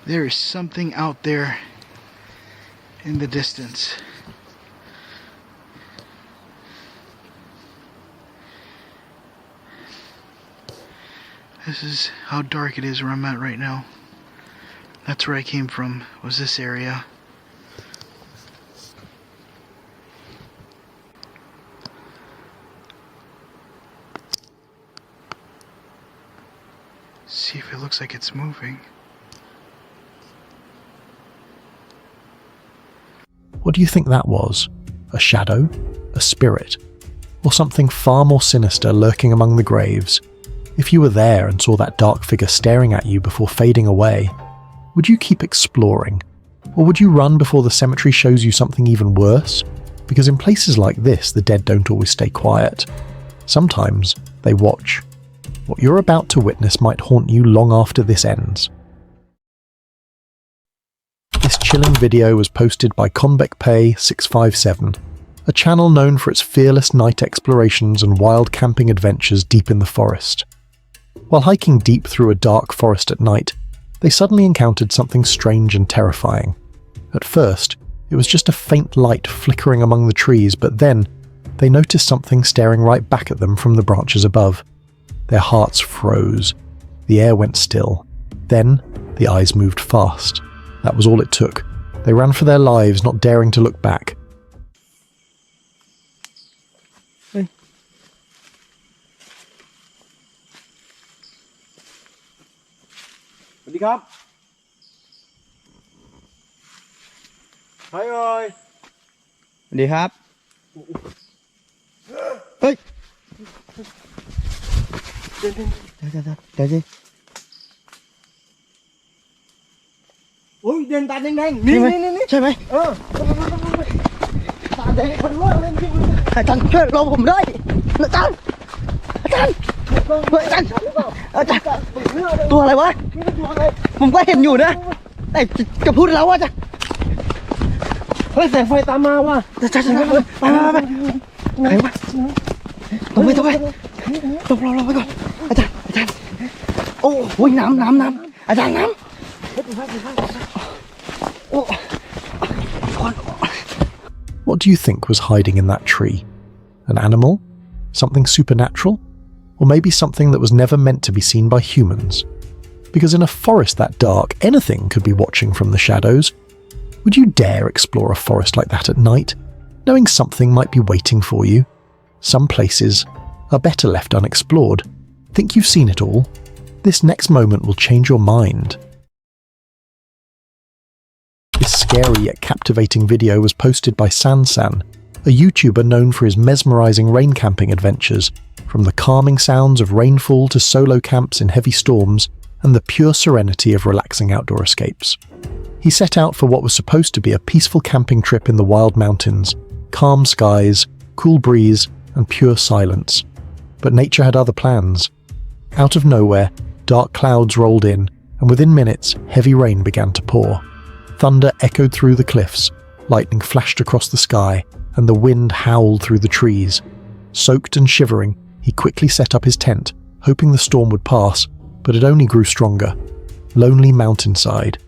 There is something out there in the distance. This is how dark it is where I'm at right now. That's where I came from, was this area. See if it looks like it's moving. What do you think that was? A shadow? A spirit? Or something far more sinister lurking among the graves? If you were there and saw that dark figure staring at you before fading away, would you keep exploring? Or would you run before the cemetery shows you something even worse? Because in places like this, the dead don't always stay quiet. Sometimes they watch. What you're about to witness might haunt you long after this ends. This chilling video was posted by ConbecPay657, a channel known for its fearless night explorations and wild camping adventures deep in the forest. While hiking deep through a dark forest at night, they suddenly encountered something strange and terrifying. At first, it was just a faint light flickering among the trees, but then they noticed something staring right back at them from the branches above. Their hearts froze. The air went still. Then, the eyes moved fast. That was all it took. They ran for their lives, not daring to look back. Hey, วัสดีครับใครเอ่ยสวัสดีครับเฮ้ยเดี๋ยวโอ้ยเด่นตาแดงๆนี่ใช่ไหมตาแดงคนว่าเล่นที่มืออาจารย์ช่วยรอผมได้อาจารย์ตัวอะไรวะผมก็เห็นอยู่นะแต่จะพูดแล้วว่าจะเฮ้ยแสงไฟตามมาว่ะไปใครวะต้องไปรอไปก่อนอาจารย์โอ้ยน้ำอาจารย์น้ำWhat do you think was hiding in that tree? An animal? Something supernatural? Or maybe something that was never meant to be seen by humans? Because in a forest that dark, anything could be watching from the shadows. Would you dare explore a forest like that at night, knowing something might be waiting for you? Some places are better left unexplored. Think you've seen it all? This next moment will change your mind. This scary yet captivating video was posted by Sansan, a YouTuber known for his mesmerizing rain camping adventures, from the calming sounds of rainfall to solo camps in heavy storms and the pure serenity of relaxing outdoor escapes. He set out for what was supposed to be a peaceful camping trip in the wild mountains, calm skies, cool breeze, and pure silence. But nature had other plans. Out of nowhere, dark clouds rolled in, and within minutes, heavy rain began to pour. Thunder echoed through the cliffs, lightning flashed across the sky, and the wind howled through the trees. Soaked and shivering, he quickly set up his tent, hoping the storm would pass, but it only grew stronger. Lonely mountainside.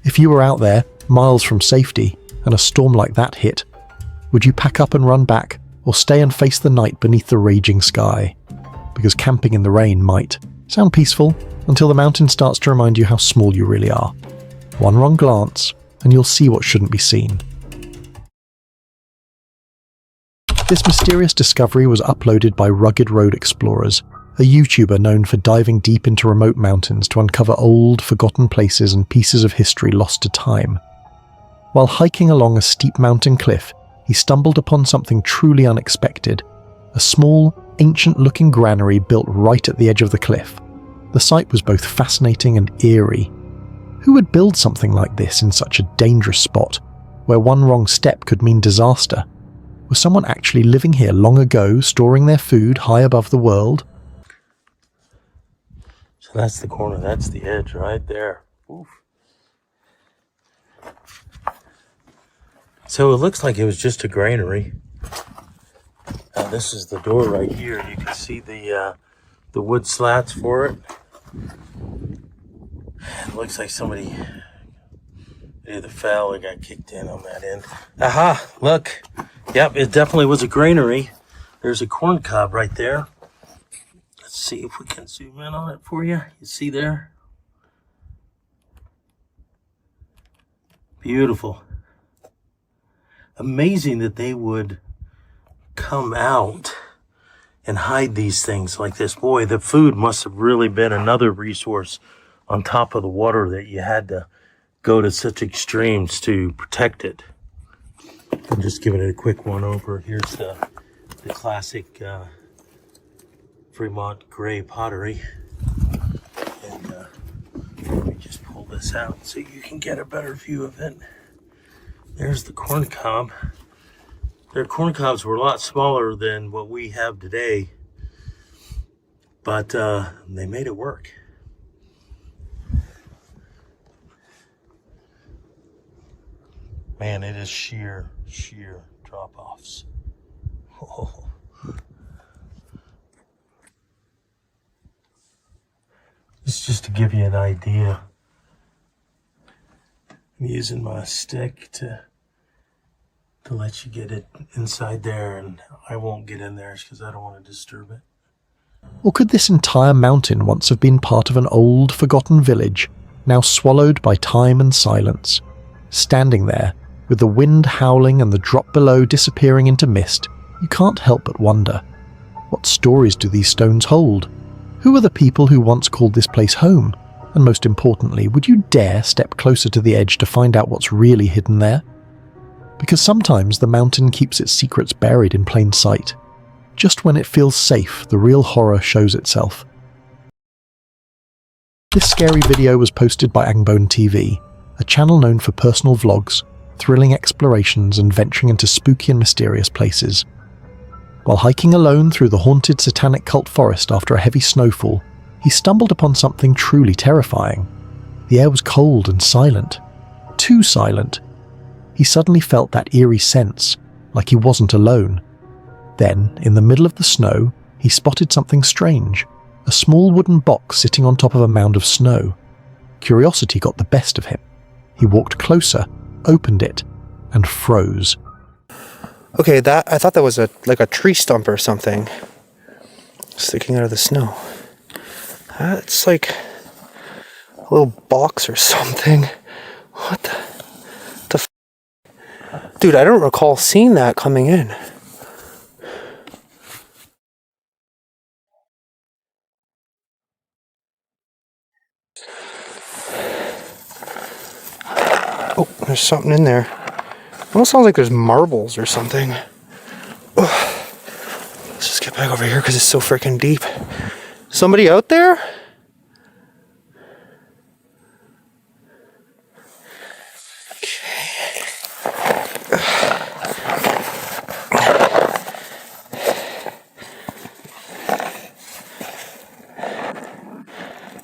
If you were out there, miles from safety, and a storm like that hit, would you pack up and run back, or stay and face the night beneath the raging sky? Because camping in the rain might sound peaceful until the mountain starts to remind you how small you really are. One wrong glance, and you'll see what shouldn't be seen. This mysterious discovery was uploaded by Rugged Road Explorers, a YouTuber known for diving deep into remote mountains to uncover old, forgotten places and pieces of history lost to time. While hiking along a steep mountain cliff, he stumbled upon something truly unexpected, a small, ancient-looking granary built right at the edge of the cliff. The sight was both fascinating and eerie. Who would build something like this in such a dangerous spot, where one wrong step could mean disaster? Was someone actually living here long ago, storing their food high above the world? So that's the corner, that's the edge right there. Oof. So it looks like it was just a granary. This is the door right here. You can see the wood slats for it. It looks like somebody either fell or got kicked in on that end. Aha! Look. Yep, it definitely was a granary. There's a corn cob right there. Let's see if we can zoom in on it for you. You see there? Beautiful. Amazing that they would come out and hide these things like this. Boy, the food must have really been another resource on top of the water that you had to go to such extremes to protect it. I'm just giving it a quick one over. Here's the classic Fremont gray pottery. And let me just pull this out so you can get a better view of it. There's the corn cob. Their corn cobs were a lot smaller than what we have today, but they made it work. Man, it is sheer drop-offs. Oh. This is just to give you an idea. I'm using my stick to let you get it inside there, and I won't get in there because I don't want to disturb it. Or could this entire mountain once have been part of an old, forgotten village, now swallowed by time and silence? Standing there, with the wind howling and the drop below disappearing into mist, you can't help but wonder, what stories do these stones hold? Who are the people who once called this place home? And most importantly, would you dare step closer to the edge to find out what's really hidden there? Because sometimes the mountain keeps its secrets buried in plain sight. Just when it feels safe, the real horror shows itself. This scary video was posted by Angbone TV, a channel known for personal vlogs, thrilling explorations and venturing into spooky and mysterious places. While hiking alone through the haunted satanic cult forest after a heavy snowfall, he stumbled upon something truly terrifying. The air was cold and silent. Too silent. He suddenly felt that eerie sense, like he wasn't alone. Then, in the middle of the snow, he spotted something strange, a small wooden box sitting on top of a mound of snow. Curiosity got the best of him. He walked closer, opened it, and froze. Okay, I thought that was like a tree stump or something sticking out of the snow. It's like a little box or something. What the Dude, I don't recall seeing that coming in. Oh, there's something in there. It almost sounds like there's marbles or something. Ugh. Let's just get back over here because it's so freaking deep. Somebody out there?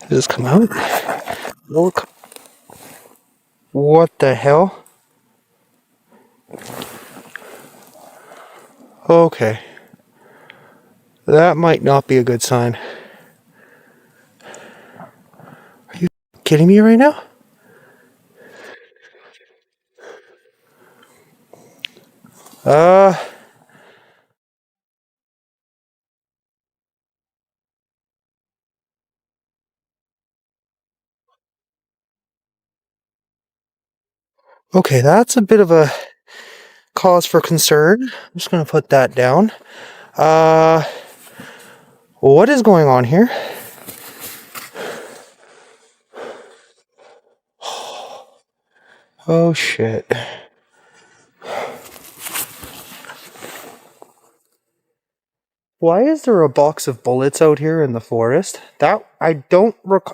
Did this come out? Look. What the hell? Okay. That might not be a good sign. Are you kidding me right now? Okay, that's a bit of a cause for concern. I'm just gonna put that down. What is going on here? Oh shit. Why is there a box of bullets out here in the forest? That I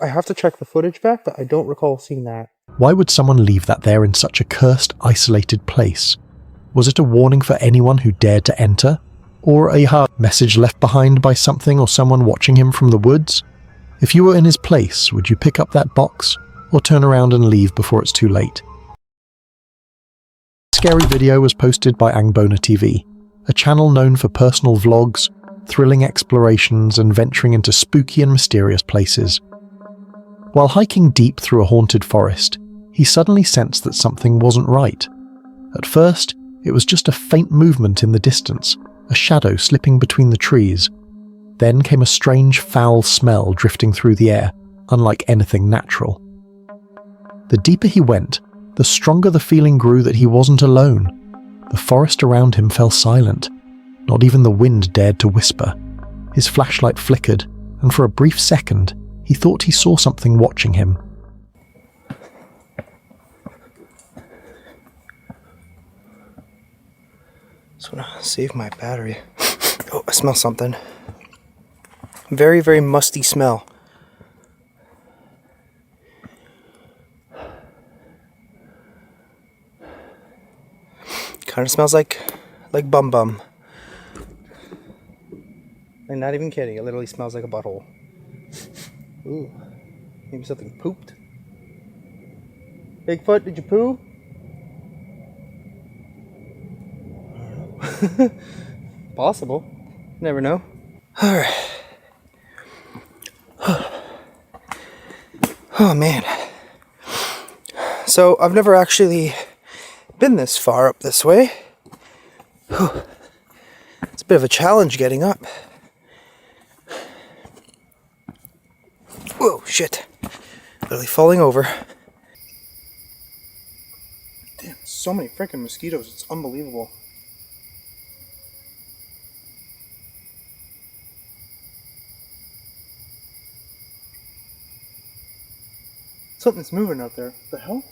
have to check the footage back, but I don't recall seeing that. Why would someone leave that there in such a cursed, isolated place? Was it a warning for anyone who dared to enter? Or a message left behind by something or someone watching him from the woods? If you were in his place, would you pick up that box or turn around and leave before it's too late? Scary video was posted by Angbona TV, a channel known for personal vlogs, thrilling explorations, and venturing into spooky and mysterious places. While hiking deep through a haunted forest, he suddenly sensed that something wasn't right. At first, it was just a faint movement in the distance, a shadow slipping between the trees. Then came a strange foul smell drifting through the air, unlike anything natural. The deeper he went, the stronger the feeling grew that he wasn't alone. The forest around him fell silent. Not even the wind dared to whisper. His flashlight flickered, and for a brief second, he thought he saw something watching him. Just want to save my battery. Oh, I smell something. Very, very musty smell. Kind of smells like bum bum. I'm not even kidding. It literally smells like a butthole. Ooh, maybe something pooped. Bigfoot, did you poo? I don't know. Possible. Never know. All right. Oh man. So I've never actually been this far up this way. It's a bit of a challenge getting up. Whoa, shit. Literally falling over. Damn, so many freaking mosquitoes. It's unbelievable. Something's moving out there. What the hell?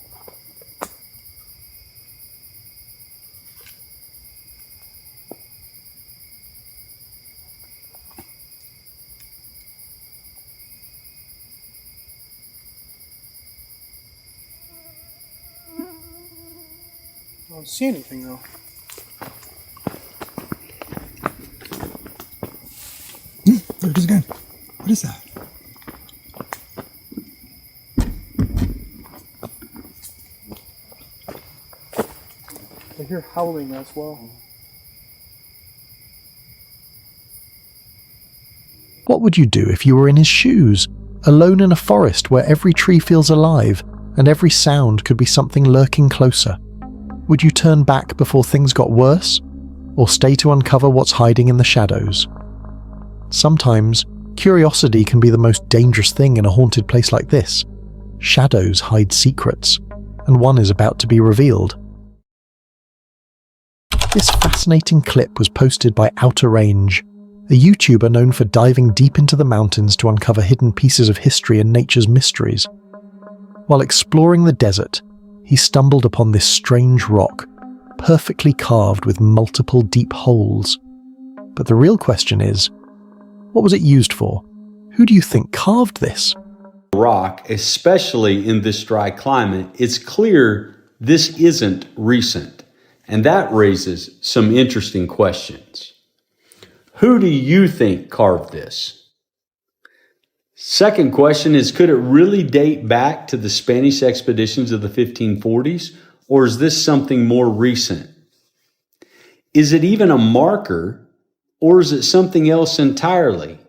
I don't see anything though. There it is again. What is that? I hear howling as well. What would you do if you were in his shoes, alone in a forest where every tree feels alive and every sound could be something lurking closer? Would you turn back before things got worse, or stay to uncover what's hiding in the shadows? Sometimes, curiosity can be the most dangerous thing in a haunted place like this. Shadows hide secrets, and one is about to be revealed. This fascinating clip was posted by Outer Range, a YouTuber known for diving deep into the mountains to uncover hidden pieces of history and nature's mysteries. While exploring the desert, he stumbled upon this strange rock, perfectly carved with multiple deep holes. But the real question is, what was it used for? Who do you think carved this? Rock, especially in this dry climate, it's clear this isn't recent, and that raises some interesting questions. Who do you think carved this? Second question is, could it really date back to the Spanish expeditions of the 1540s, or is this something more recent? Is it even a marker, or is it something else entirely?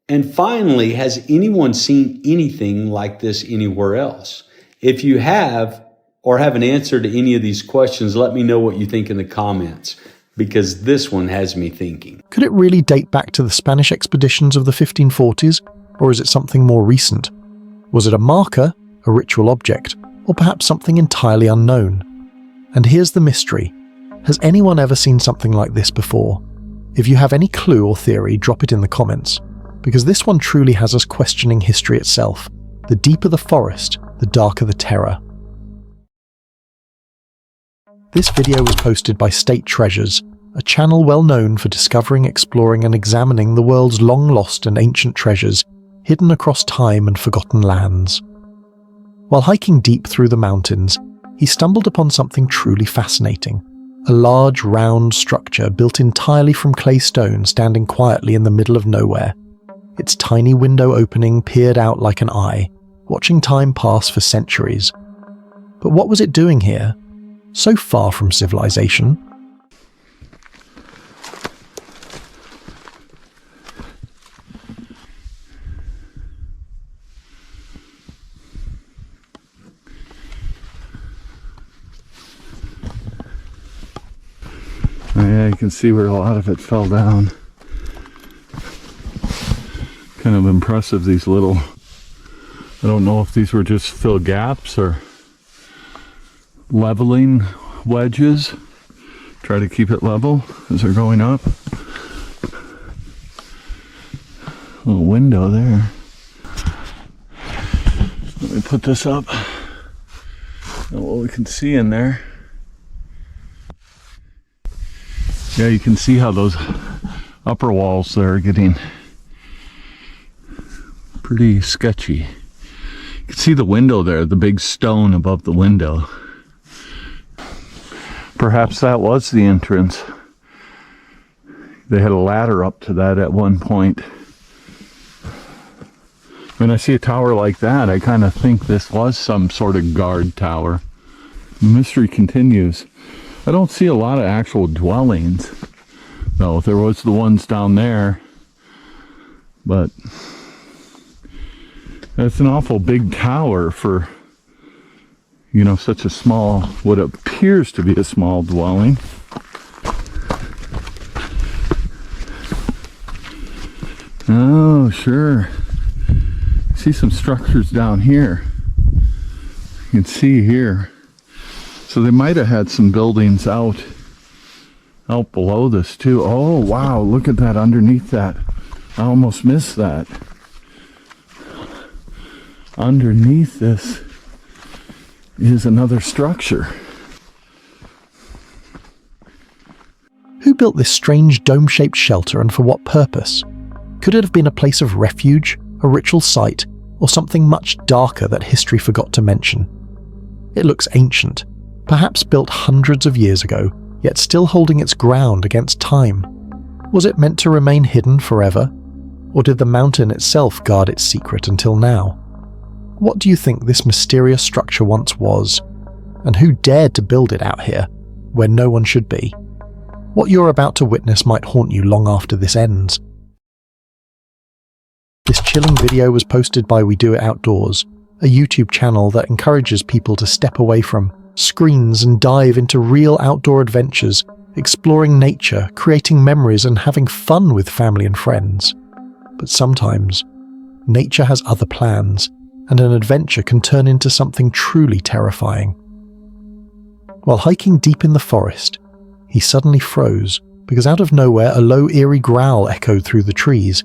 And finally, has anyone seen anything like this anywhere else? If you have, or have an answer to any of these questions, let me know what you think in the comments, because this one has me thinking. Could it really date back to the Spanish expeditions of the 1540s, or is it something more recent? Was it a marker, a ritual object, or perhaps something entirely unknown? And here's the mystery. Has anyone ever seen something like this before? If you have any clue or theory, drop it in the comments, because this one truly has us questioning history itself. The deeper the forest, the darker the terror. This video was posted by State Treasures, a channel well known for discovering, exploring, and examining the world's long-lost and ancient treasures hidden across time and forgotten lands. While hiking deep through the mountains, he stumbled upon something truly fascinating, A large, round structure built entirely from clay stone standing quietly in the middle of nowhere. Its tiny window opening peered out like an eye, watching time pass for centuries. But what was it doing here? So far from civilization. Oh, yeah, you can see where a lot of it fell down. Kind of impressive, these little, I don't know if these were just fill gaps or leveling wedges. Try to keep it level as they're going up. Little window there. Let me put this up. Know what we can see in there. Yeah, you can see how those upper walls there are getting pretty sketchy. You can see the window there, the big stone above the window. Perhaps that was the entrance. They had a ladder up to that at one point. When I see a tower like that, I kind of think this was some sort of guard tower. The mystery continues. I don't see a lot of actual dwellings, though. There was the ones down there, but that's an awful big tower for, you know, such a small, what appears to be a small dwelling. Oh, sure. See some structures down here. You can see here. So they might have had some buildings out below this too. Oh wow, look at that underneath that. I almost missed that. Underneath this is another structure. Who built this strange dome-shaped shelter, and for what purpose? Could it have been a place of refuge, a ritual site, or something much darker that history forgot to mention? It looks ancient, perhaps built hundreds of years ago, yet still holding its ground against time. Was it meant to remain hidden forever? Or did the mountain itself guard its secret until now? What do you think this mysterious structure once was? And who dared to build it out here, where no one should be? What you're about to witness might haunt you long after this ends. This chilling video was posted by We Do It Outdoors, a YouTube channel that encourages people to step away from screens and dive into real outdoor adventures, exploring nature, creating memories, and having fun with family and friends. But sometimes, nature has other plans, and an adventure can turn into something truly terrifying. While hiking deep in the forest, he suddenly froze because out of nowhere a low eerie growl echoed through the trees.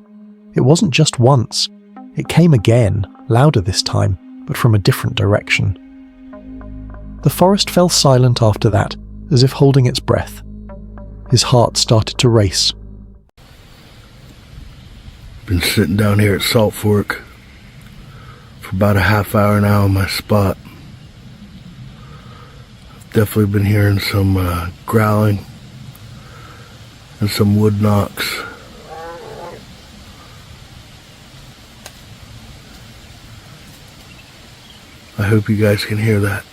It wasn't just once, it came again, louder this time, but from a different direction. The forest fell silent after that, as if holding its breath. His heart started to race. Been sitting down here at Salt Fork for about a half hour now on my spot. I've definitely been hearing some growling and some wood knocks. I hope you guys can hear that.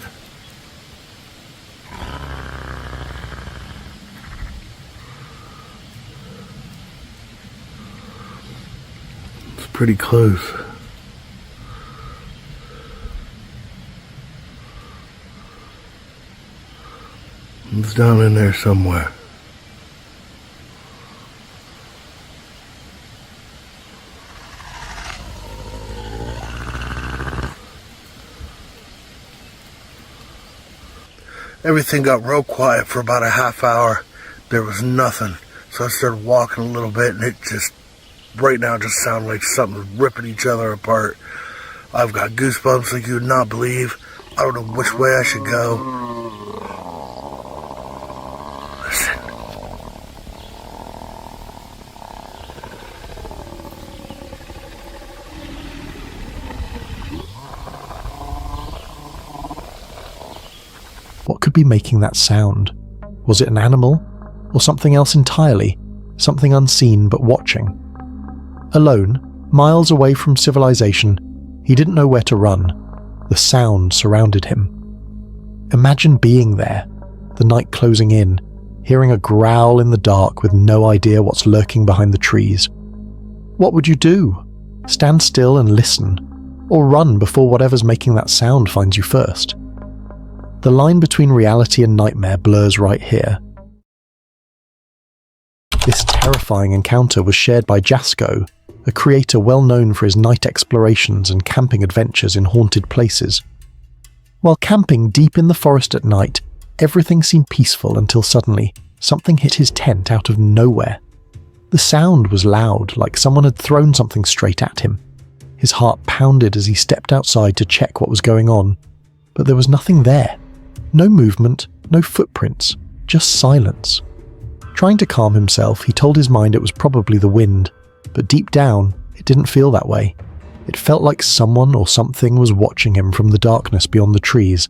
It's pretty close. It's down in there somewhere. Everything got real quiet for about a half hour. There was nothing. So I started walking a little bit, and it just, right now, just sounded like something ripping each other apart. I've got goosebumps like you would not believe. I don't know which way I should go. Listen. What could be making that sound? Was it an animal? Or something else entirely? Something unseen but watching? Alone, miles away from civilization, he didn't know where to run. The sound surrounded him. Imagine being there, the night closing in, hearing a growl in the dark with no idea what's lurking behind the trees. What would you do? Stand still and listen, or run before whatever's making that sound finds you first? The line between reality and nightmare blurs right here. This terrifying encounter was shared by Jasko, a creator well known for his night explorations and camping adventures in haunted places. While camping deep in the forest at night, everything seemed peaceful until suddenly, something hit his tent out of nowhere. The sound was loud, like someone had thrown something straight at him. His heart pounded as he stepped outside to check what was going on, but there was nothing there. No movement, no footprints, just silence. Trying to calm himself, he told his mind it was probably the wind, but deep down, it didn't feel that way. It felt like someone or something was watching him from the darkness beyond the trees.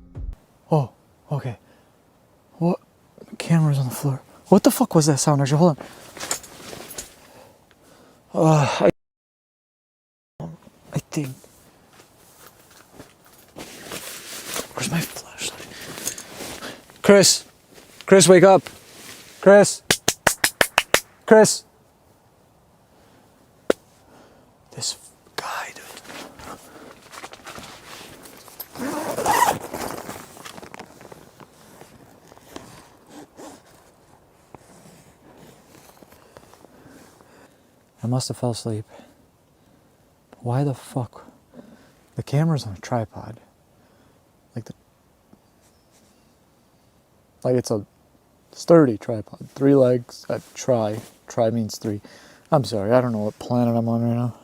Oh, okay. What? The camera's on the floor. What the fuck was that sound? Actually, hold on. I think. Where's my flashlight? Chris! Chris, wake up! Chris! Chris! This guy, dude. I must have fell asleep. Why the fuck? The camera's on a tripod. Like it's a sturdy tripod. 3 legs, tri. Tri means 3. I'm sorry, I don't know what planet I'm on right now.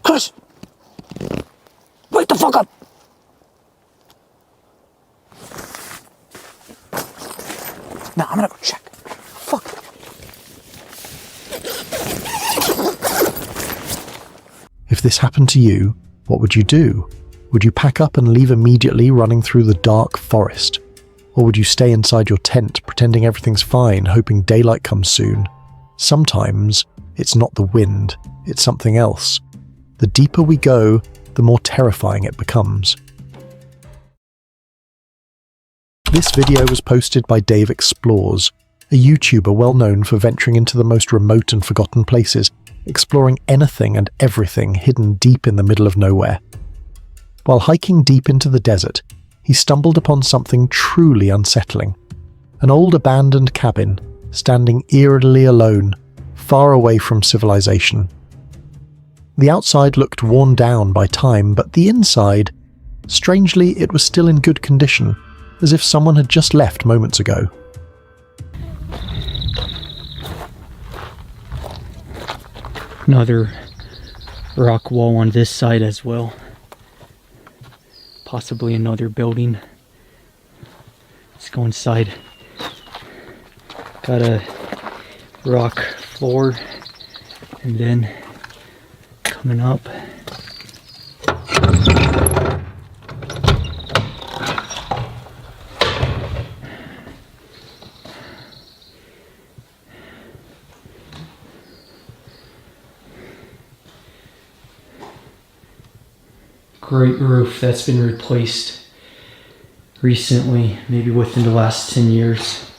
Chris! Wake the fuck up! Now I'm gonna go check. Fuck. If this happened to you, what would you do? Would you pack up and leave immediately, running through the dark forest? Or would you stay inside your tent, pretending everything's fine, hoping daylight comes soon? Sometimes it's not the wind, it's something else. The deeper we go, the more terrifying it becomes. This video was posted by Dave Explores, a YouTuber well known for venturing into the most remote and forgotten places, exploring anything and everything hidden deep in the middle of nowhere. While hiking deep into the desert, he stumbled upon something truly unsettling. An old abandoned cabin, standing eerily alone, far away from civilization. The outside looked worn down by time, but the inside, strangely, it was still in good condition, as if someone had just left moments ago. Another rock wall on this side as well. Possibly another building. Let's go inside. Got a rock floor, and then coming up, great roof that's been replaced recently, maybe within the last 10 years.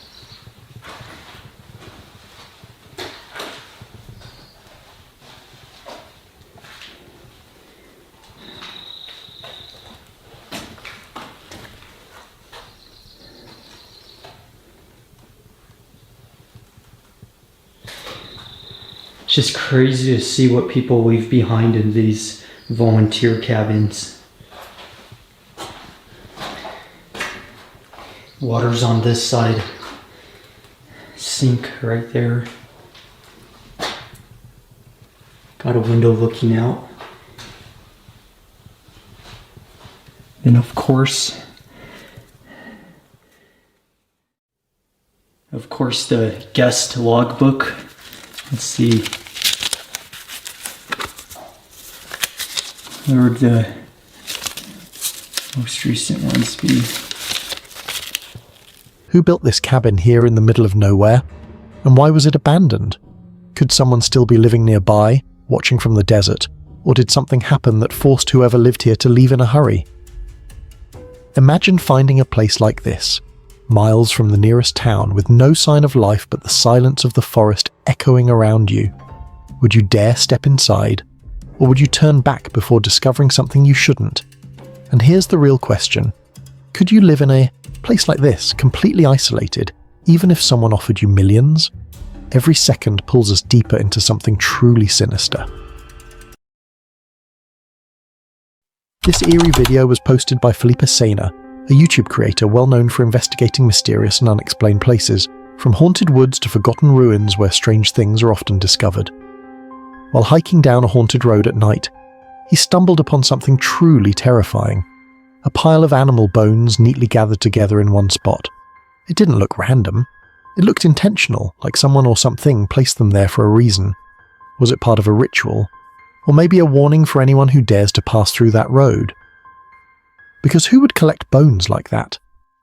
It's just crazy to see what people leave behind in these volunteer cabins. Water's on this side. Sink right there. Got a window looking out. And of course, the guest logbook. Let's see. Where would the most recent ones be? Who built this cabin here in the middle of nowhere? And why was it abandoned? Could someone still be living nearby, watching from the desert? Or did something happen that forced whoever lived here to leave in a hurry? Imagine finding a place like this, miles from the nearest town, with no sign of life but the silence of the forest echoing around you. Would you dare step inside? Or would you turn back before discovering something you shouldn't? And here's the real question. Could you live in a place like this, completely isolated, even if someone offered you millions? Every second pulls us deeper into something truly sinister. This eerie video was posted by Felipe Sena, a YouTube creator well known for investigating mysterious and unexplained places, from haunted woods to forgotten ruins where strange things are often discovered. While hiking down a haunted road at night, he stumbled upon something truly terrifying. A pile of animal bones neatly gathered together in one spot. It didn't look random. It looked intentional, like someone or something placed them there for a reason. Was it part of a ritual? Or maybe a warning for anyone who dares to pass through that road? Because who would collect bones like that?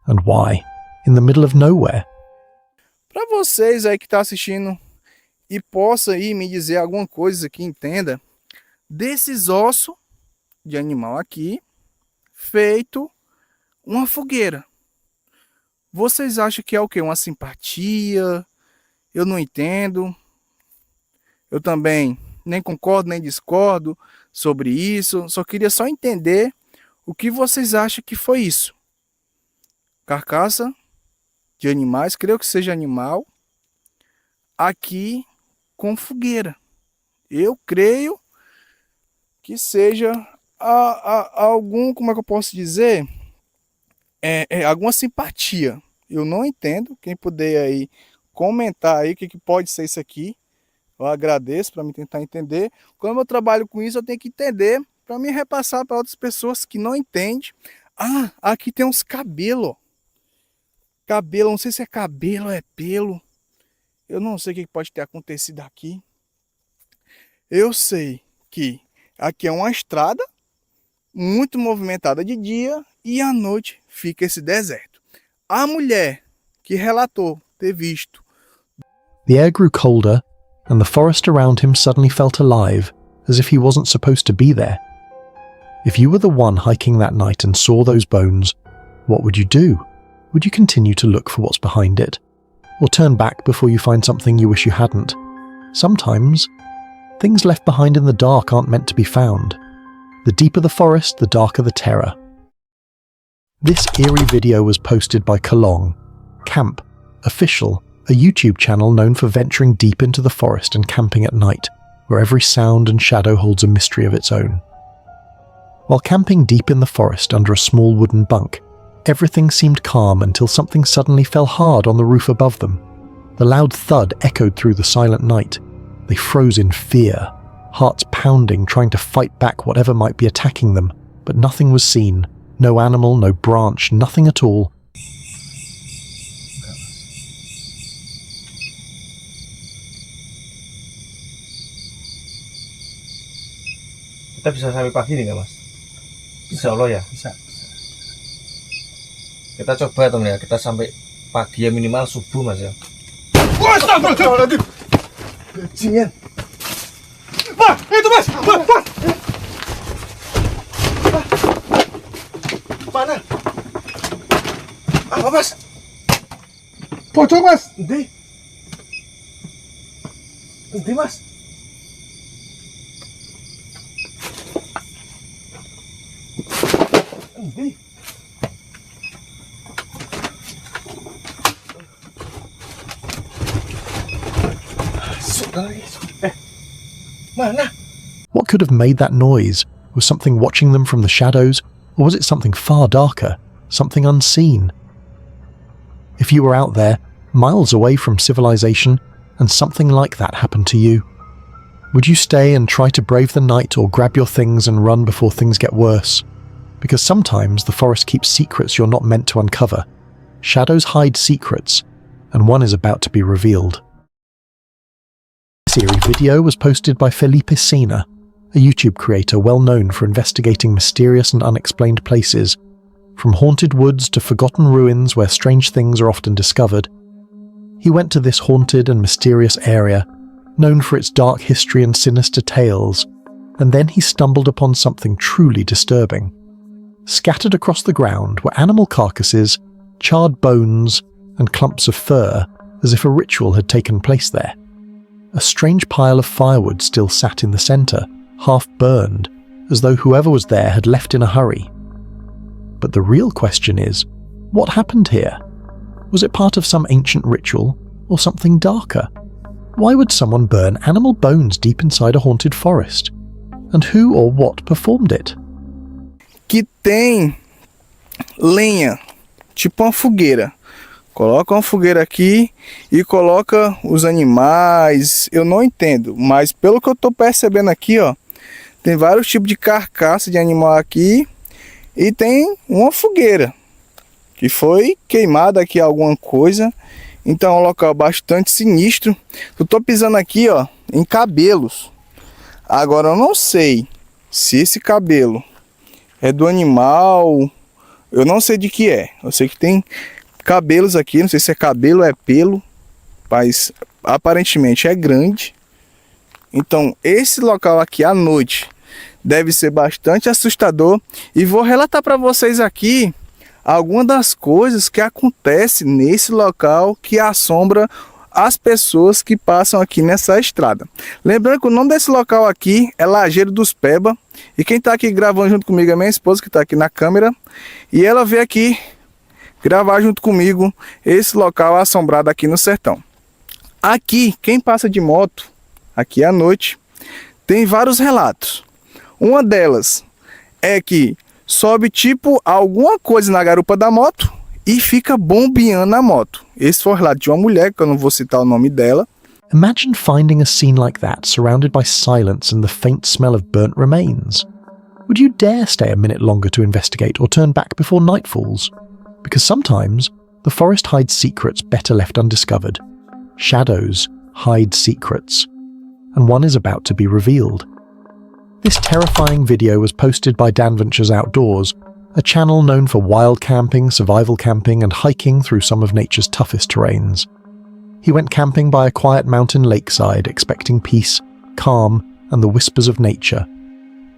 And why? In the middle of nowhere? Para vocês aí que tá assistindo e possa aí me dizer alguma coisa que entenda desses ossos de animal aqui, feito uma fogueira. Vocês acham que é o quê? Uma simpatia? Eu não entendo. Eu também nem concordo nem discordo sobre isso. Só queria só entender o que vocês acham que foi isso. Carcaça de animais, creio que seja animal, aqui com fogueira. Eu creio que seja algum, como é que eu posso dizer? Alguma simpatia. Eu não entendo. Quem puder aí comentar aí o que pode ser isso aqui, eu agradeço para me tentar entender. Como eu trabalho com isso, eu tenho que entender para me repassar para outras pessoas que não entendem. Ah, aqui tem uns cabelos. Cabelo, não sei se é cabelo ou é pelo. Eu não sei o que pode ter acontecido aqui. Eu sei que aqui é uma estrada muito movimentada de dia e à noite fica esse deserto. A mulher que relatou ter visto. The air grew colder and the forest around him suddenly felt alive, as if he wasn't supposed to be there. If you were the one hiking that night and saw those bones, what would you do? Would you continue to look for what's behind it? Or turn back before you find something you wish you hadn't? Sometimes, things left behind in the dark aren't meant to be found. The deeper the forest, the darker the terror. This eerie video was posted by Kalong, Camp, Official, a YouTube channel known for venturing deep into the forest and camping at night, where every sound and shadow holds a mystery of its own. While camping deep in the forest under a small wooden bunk, everything seemed calm until something suddenly fell hard on the roof above them. The loud thud echoed through the silent night. They froze in fear, hearts pounding, trying to fight back whatever might be attacking them, but nothing was seen. No animal, no branch, nothing at all. Kita bisa sampai pagi nih nggak mas? Insya Allah ya? Bisa. Kita coba teman ya, kita sampai pagi ya minimal subuh mas ya. Astagfirullahaladzim. Bajingan. Pak, itu mas. Pak. Mana? Apa mas? Pocong mas. Endi? Endi mas? Endi? What could have made that noise? Was something watching them from the shadows, or was it something far darker, something unseen? If you were out there, miles away from civilization, and something like that happened to you, would you stay and try to brave the night or grab your things and run before things get worse? because sometimes the forest keeps secrets you're not meant to uncover. Shadows hide secrets, and one is about to be revealed. This eerie video was posted by Felipe Sina, a YouTube creator well known for investigating mysterious and unexplained places, from haunted woods to forgotten ruins where strange things are often discovered. He went to this haunted and mysterious area, known for its dark history and sinister tales, and then he stumbled upon something truly disturbing. Scattered across the ground were animal carcasses, charred bones, and clumps of fur, as if a ritual had taken place there. A strange pile of firewood still sat in the centre, half burned, as though whoever was there had left in a hurry. But the real question is, what happened here? Was it part of some ancient ritual, or something darker? Why would someone burn animal bones deep inside a haunted forest? And who or what performed it? Que tem lenha, tipo uma fogueira. Coloca uma fogueira aqui e coloca os animais. Eu não entendo, mas pelo que eu tô percebendo aqui, ó, tem vários tipos de carcaça de animal aqui e tem uma fogueira que foi queimada aqui alguma coisa. Então é um local bastante sinistro. Eu tô pisando aqui, ó, em cabelos. Agora eu não sei se esse cabelo é do animal, eu não sei de que é. Eu sei que tem cabelos aqui, não sei se é cabelo ou é pelo, mas aparentemente é grande. Então esse local aqui à noite deve ser bastante assustador. E vou relatar para vocês aqui algumas das coisas que acontecem nesse local que assombra as pessoas que passam aqui nessa estrada. Lembrando que o nome desse local aqui é Lajeiro dos Peba. E quem está aqui gravando junto comigo é minha esposa, que está aqui na câmera. E ela veio aqui gravar junto comigo esse local assombrado aqui no sertão. Aqui, quem passa de moto, aqui à noite, tem vários relatos. Uma delas é que sobe tipo alguma coisa na garupa da moto e fica bombeando a moto. Esse foi o relato de uma mulher, que eu não vou citar o nome dela. Imagine finding a scene like that surrounded by silence and the faint smell of burnt remains. Would you dare stay a minute longer to investigate or turn back before night falls? Because sometimes the forest hides secrets better left undiscovered. Shadows hide secrets, and one is about to be revealed. This terrifying video was posted by Dan Ventures Outdoors, a channel known for wild camping, survival camping, and hiking through some of nature's toughest terrains. He went camping by a quiet mountain lakeside, expecting peace, calm, and the whispers of nature.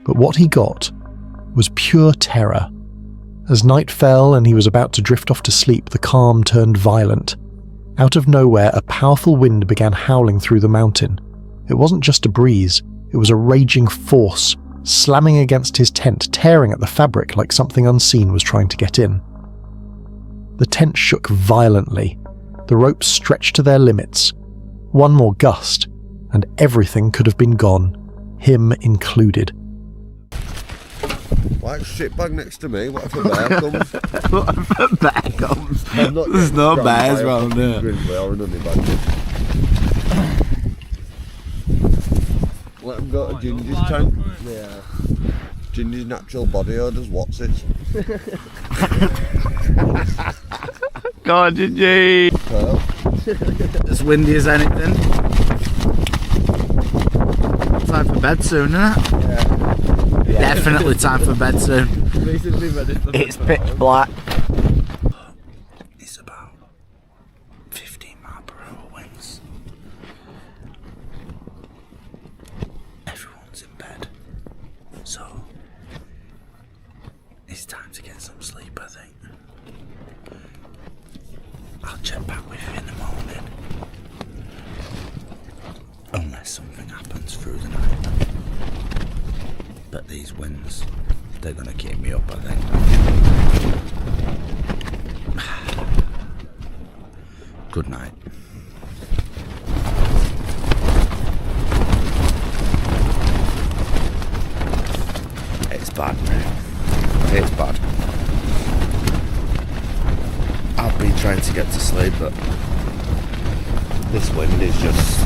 But what he got was pure terror. As night fell and he was about to drift off to sleep, the calm turned violent. Out of nowhere, a powerful wind began howling through the mountain. It wasn't just a breeze, it was a raging force, slamming against his tent, tearing at the fabric like something unseen was trying to get in. The tent shook violently. The ropes stretched to their limits. One more gust, and everything could have been gone, him included. Like shitbag next to me, what if a bear comes? What if a bear comes? There's no bears around there. Grizzly or an honey badger. Let him go to Gingy's tank. Yeah. Gingy's natural body odours, what's it? Go on, Gingy! As windy as anything. Time for bed soon, isn't it? Yeah. Definitely time for bed soon. It's pitch black. It's about 15 miles per hour winds. Everyone's in bed, so it's time to get some sleep, I think. I'll check back with you in the morning. Unless something happens through the night. But these winds, they're gonna keep me up, I think. Good night. It's bad, mate. It's bad. I've been trying to get to sleep, but this wind is just...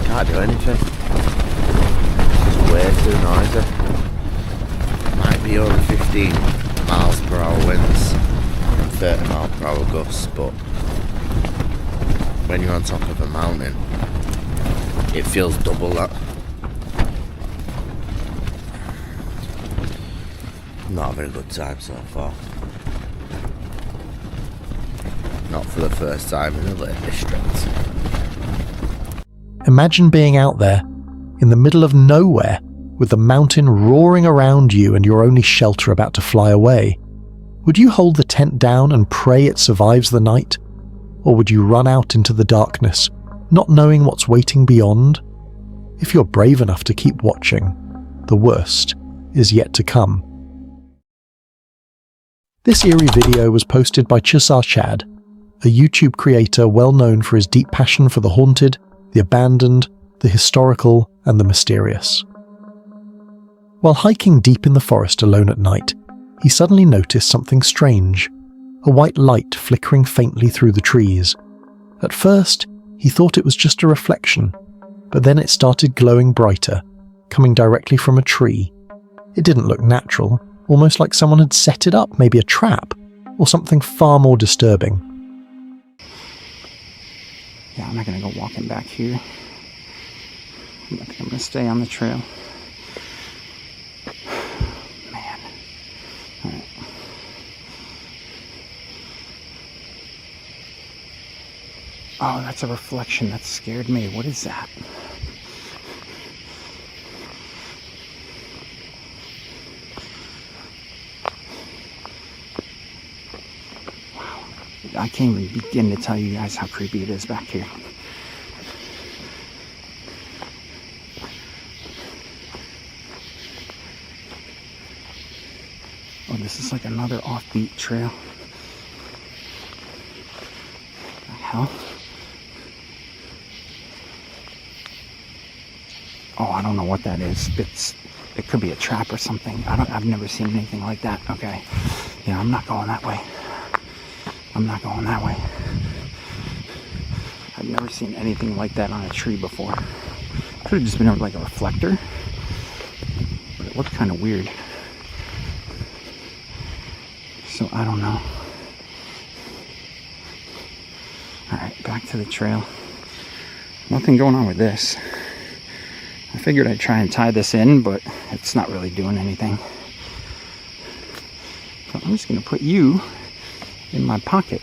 can't do anything. It's just way too noisy. Might be be only 15 miles per hour winds and 30 mile per hour gusts, but when you're on top of a mountain, it feels double that. Not a very good time so far. Not for the first time in the Lake District. Imagine being out there, in the middle of nowhere, with the mountain roaring around you and your only shelter about to fly away. Would you hold the tent down and pray it survives the night? Or would you run out into the darkness, not knowing what's waiting beyond? If you're brave enough to keep watching, the worst is yet to come. This eerie video was posted by Charred, a YouTube creator well known for his deep passion for the haunted, the abandoned, the historical, and the mysterious. While hiking deep in the forest alone at night, he suddenly noticed something strange, a white light flickering faintly through the trees. At first, he thought it was just a reflection, but then it started glowing brighter, coming directly from a tree. It didn't look natural, almost like someone had set it up, maybe a trap, or something far more disturbing. Yeah, I'm not gonna go walking back here. I think I'm gonna stay on the trail. Man. All right. Oh, that's a reflection. That scared me. What is that? Wow. I can't even begin to tell you guys how creepy it is back here. Oh, this is like another offbeat trail. What the hell? Oh, I don't know what that is. It could be a trap or something. I've never seen anything like that. Okay. Yeah, I'm not going that way. I'm not going that way. I've never seen anything like that on a tree before. Could have just been like a reflector, but it looked kind of weird. So I don't know. Alright, back to the trail. Nothing going on with this. I figured I'd try and tie this in, but it's not really doing anything. So I'm just going to put you in my pocket.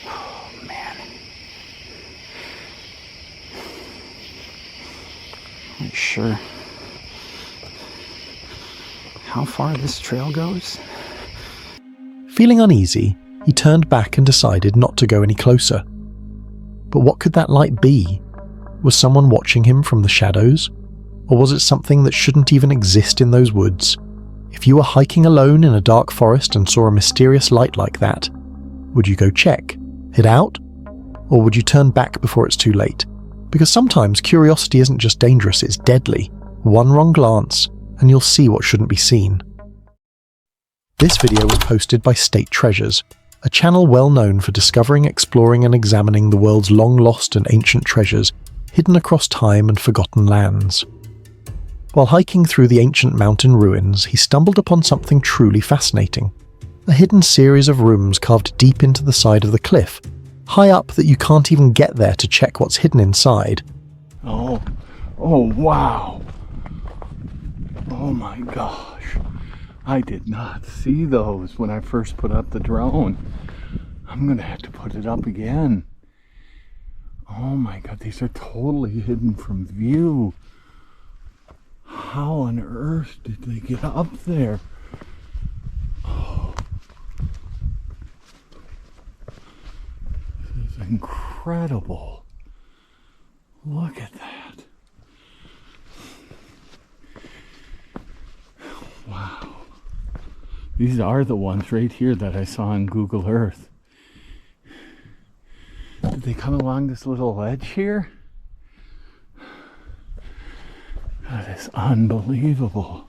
Oh, man. I'm not sure how far this trail goes. Feeling uneasy, he turned back and decided not to go any closer. But what could that light be? Was someone watching him from the shadows? Or was it something that shouldn't even exist in those woods? If you were hiking alone in a dark forest and saw a mysterious light like that, would you go check, head out? Or would you turn back before it's too late? Because sometimes curiosity isn't just dangerous, it's deadly. One wrong glance, and you'll see what shouldn't be seen. This video was posted by State Treasures, a channel well known for discovering, exploring and examining the world's long-lost and ancient treasures hidden across time and forgotten lands. While hiking through the ancient mountain ruins, he stumbled upon something truly fascinating. A hidden series of rooms carved deep into the side of the cliff, high up that you can't even get there to check what's hidden inside. Oh wow. Oh my gosh. I did not see those when I first put up the drone. I'm gonna have to put it up again. Oh my god, these are totally hidden from view. How on earth did they get up there? Oh. This is incredible. Look at that. Wow. These are the ones right here that I saw on Google Earth. Did they come along this little ledge here? That is unbelievable.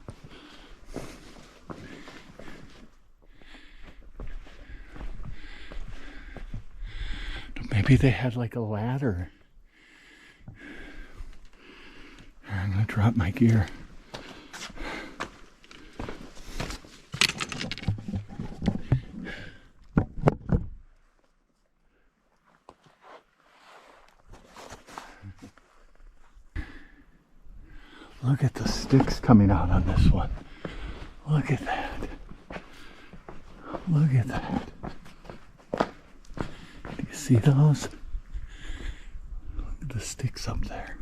Maybe they had like a ladder. drop my gear. Look at the sticks coming out on this one. Look at that. Look at that. Do you see those? Look at the sticks up there.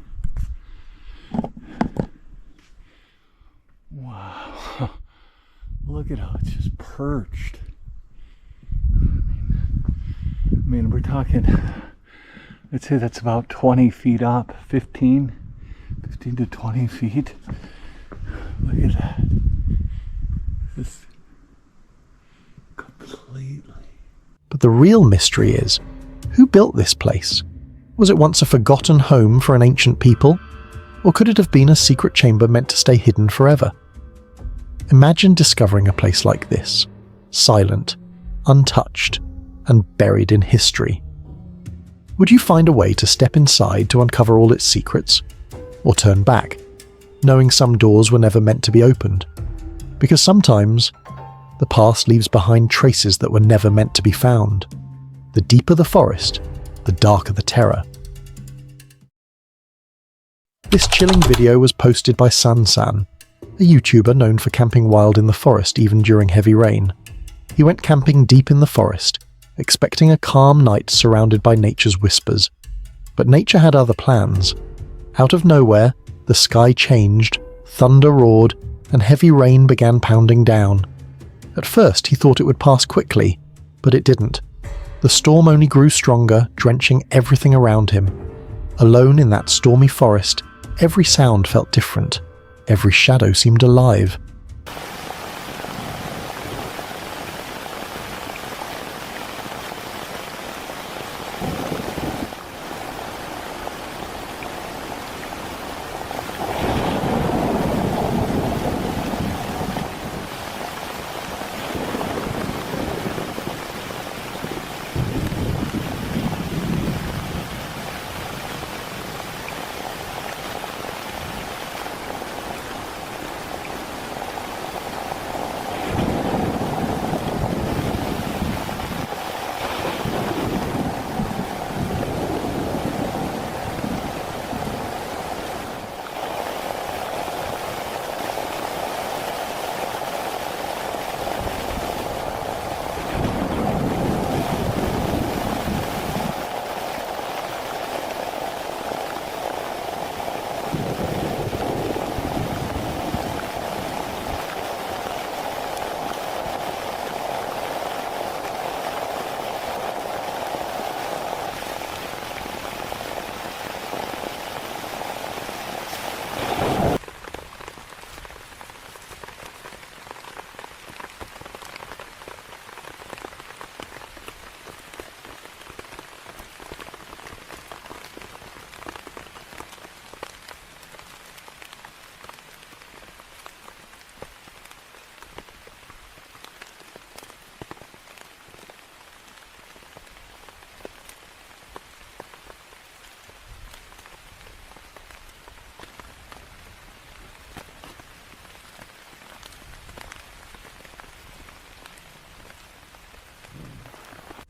Wow. Look at how it's just perched. I mean, we're talking, I'd say that's about 20 feet up, 15 to 20 feet. Look at that. Just completely. But the real mystery is, who built this place? Was it once a forgotten home for an ancient people? Or could it have been a secret chamber meant to stay hidden forever? Imagine discovering a place like this, silent, untouched, and buried in history. Would you find a way to step inside to uncover all its secrets? Or turn back, knowing some doors were never meant to be opened? Because sometimes, the past leaves behind traces that were never meant to be found. The deeper the forest, the darker the terror. This chilling video was posted by San, a YouTuber known for camping wild in the forest even during heavy rain. He went camping deep in the forest, expecting a calm night surrounded by nature's whispers. But nature had other plans. Out of nowhere, the sky changed, thunder roared, and heavy rain began pounding down. At first, he thought it would pass quickly, but it didn't. The storm only grew stronger, drenching everything around him. Alone in that stormy forest, every sound felt different. Every shadow seemed alive.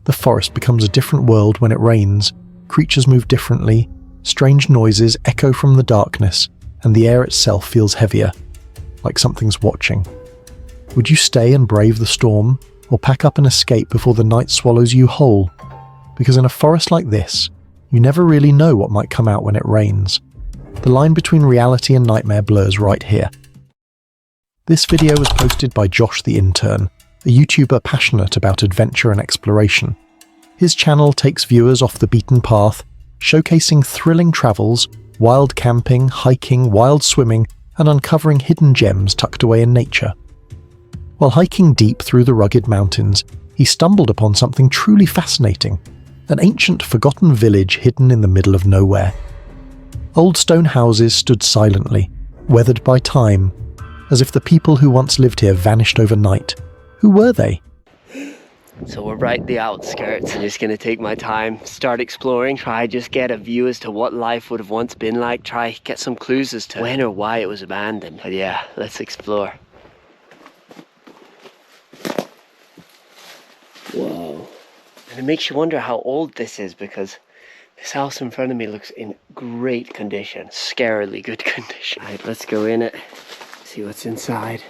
The forest becomes a different world when it rains. Creatures move differently, strange noises echo from the darkness, and the air itself feels heavier, like something's watching. Would you stay and brave the storm, or pack up and escape before the night swallows you whole? Because in a forest like this, you never really know what might come out when it rains. The line between reality and nightmare blurs right here. This video was posted by Josh the Intern, a YouTuber passionate about adventure and exploration. His channel takes viewers off the beaten path, showcasing thrilling travels, wild camping, hiking, wild swimming, and uncovering hidden gems tucked away in nature. While hiking deep through the rugged mountains, he stumbled upon something truly fascinating, an ancient forgotten village hidden in the middle of nowhere. Old stone houses stood silently, weathered by time, as if the people who once lived here vanished overnight. Who were they? So we're right at the outskirts. I'm just gonna take my time, start exploring, try just get a view as to what life would have once been like, try get some clues as to when or why it was abandoned. But yeah, let's explore. Whoa. And it makes you wonder how old this is, because this house in front of me looks in great condition, scarily good condition. Right, let's go in it, see what's inside.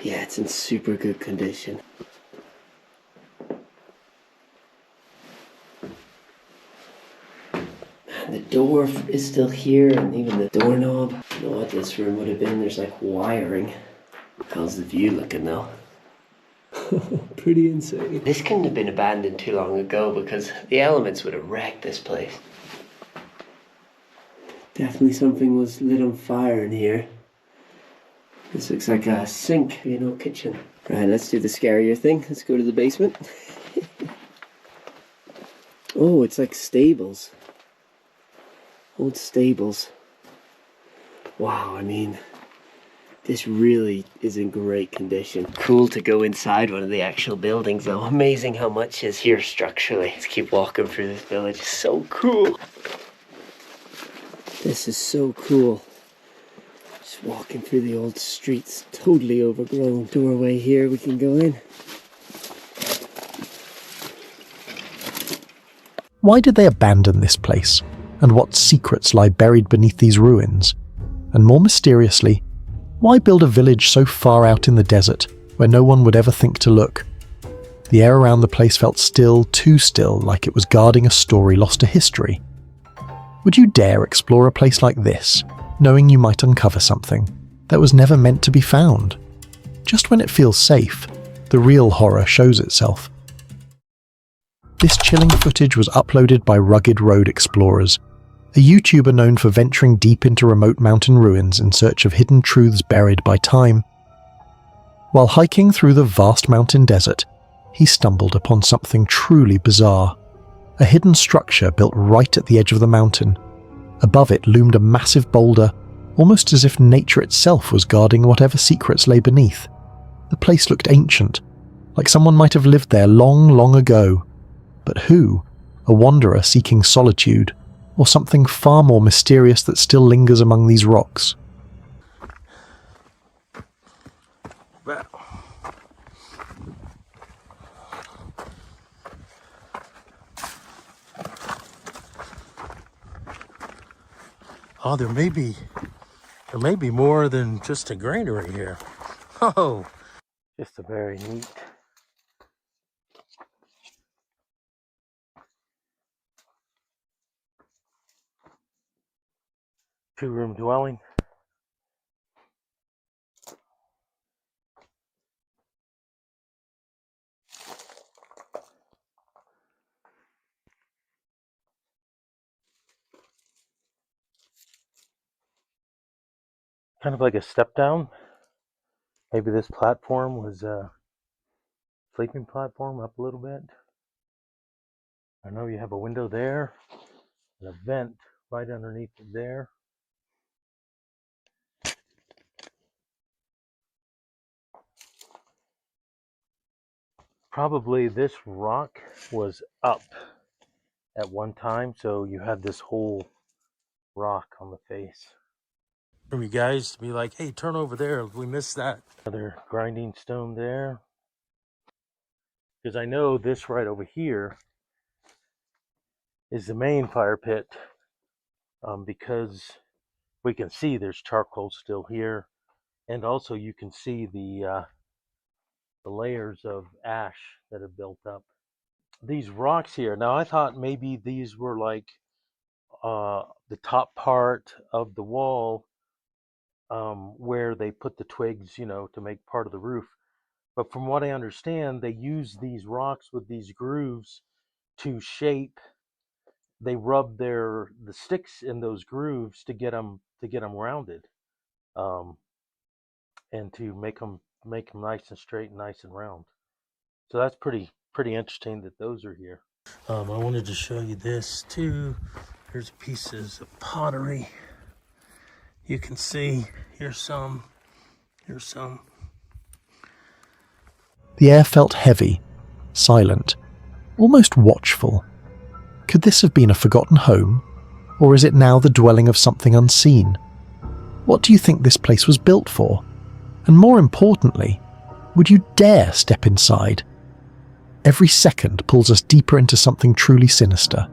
Yeah, it's in super good condition. And the door is still here, and even the doorknob. I don't know what this room would have been. There's like wiring. How's the view looking though? Pretty insane. This couldn't have been abandoned too long ago, because the elements would have wrecked this place. Definitely something was lit on fire in here. This looks like a sink, you know, kitchen. Right, let's do the scarier thing. Let's go to the basement. Oh, it's like stables. Old stables. Wow, I mean, this really is in great condition. Cool to go inside one of the actual buildings though. Amazing how much is here structurally. Let's keep walking through this village. It's so cool. This is so cool. Just walking through the old streets, totally overgrown. Doorway here, we can go in. Why did they abandon this place? And what secrets lie buried beneath these ruins? And more mysteriously, why build a village so far out in the desert where no one would ever think to look? The air around the place felt still, too still, like it was guarding a story lost to history. Would you dare explore a place like this, knowing you might uncover something that was never meant to be found? Just when it feels safe, the real horror shows itself. This chilling footage was uploaded by Rugged Road Explorers, a YouTuber known for venturing deep into remote mountain ruins in search of hidden truths buried by time. While hiking through the vast mountain desert, he stumbled upon something truly bizarre. A hidden structure built right at the edge of the mountain. Above it loomed a massive boulder, almost as if nature itself was guarding whatever secrets lay beneath. The place looked ancient, like someone might have lived there long, long ago. But who? A wanderer seeking solitude, or something far more mysterious that still lingers among these rocks? Oh, there may be more than just a greenery here. Oh, just a very neat. Two-room dwelling. Kind of like a step down. Maybe this platform was a sleeping platform up a little bit. I know you have a window there, and a vent right underneath it there. Probably this rock was up at one time, so you had this whole rock on the face. For you guys to be like, hey, turn over there, we missed that. Another grinding stone there. Because I know this right over here is the main fire pit, because we can see there's charcoal still here, and also you can see the layers of ash that have built up. These rocks here, now I thought maybe these were like the top part of the wall, where they put the twigs, you know, to make part of the roof. But from what I understand, they use these rocks with these grooves to shape. They rub the sticks in those grooves to get them rounded, and to make them nice and straight and nice and round. So that's pretty interesting that those are here. I wanted to show you this too. Here's pieces of pottery. You can see here's some. The air felt heavy, silent, almost watchful. Could this have been a forgotten home? Or is it now the dwelling of something unseen? What do you think this place was built for? And more importantly, would you dare step inside? Every second pulls us deeper into something truly sinister.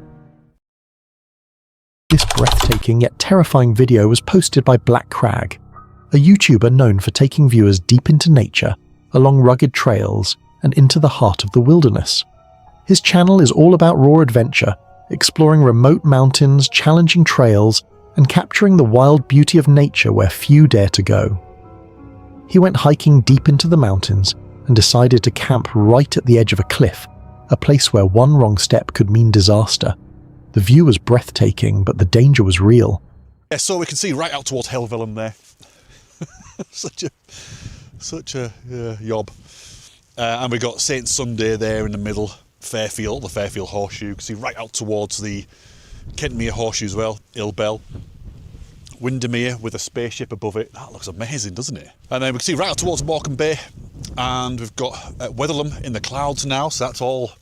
This breathtaking yet terrifying video was posted by Black Crag, a YouTuber known for taking viewers deep into nature, along rugged trails, and into the heart of the wilderness. His channel is all about raw adventure, exploring remote mountains, challenging trails, and capturing the wild beauty of nature where few dare to go. He went hiking deep into the mountains and decided to camp right at the edge of a cliff, a place where one wrong step could mean disaster. The view was breathtaking, but the danger was real. Yeah, so we can see right out towards Helvellyn there. such a yob. And we got St Sunday there in the middle, Fairfield, the Fairfield Horseshoe. You can see right out towards the Kentmere Horseshoe as well, Ilbel. Windermere with a spaceship above it. That looks amazing, doesn't it? And then we can see right out towards Morecambe Bay, and we've got Wetherlam in the clouds now, so that's all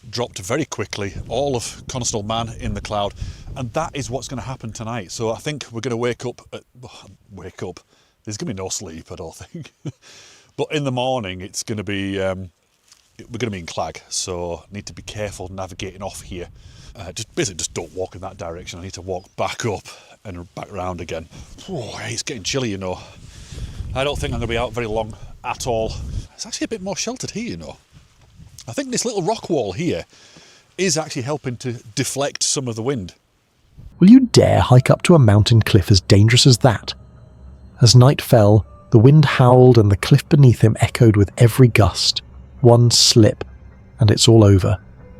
dropped very quickly. All of Coniston Man in the cloud, and that is what's going to happen tonight. So I think we're going to wake up. There's going to be no sleep, I don't think. But in the morning, it's going to be we're going to be in Clag, so need to be careful navigating off here. Just don't walk in that direction. I need to walk back up and back round again. Oh, it's getting chilly, you know. I don't think I'm going to be out very long at all. It's actually a bit more sheltered here, you know. I think this little rock wall here is actually helping to deflect some of the wind. Will you dare hike up to a mountain cliff as dangerous as that? As night fell, the wind howled and the cliff beneath him echoed with every gust. One slip, and it's all over.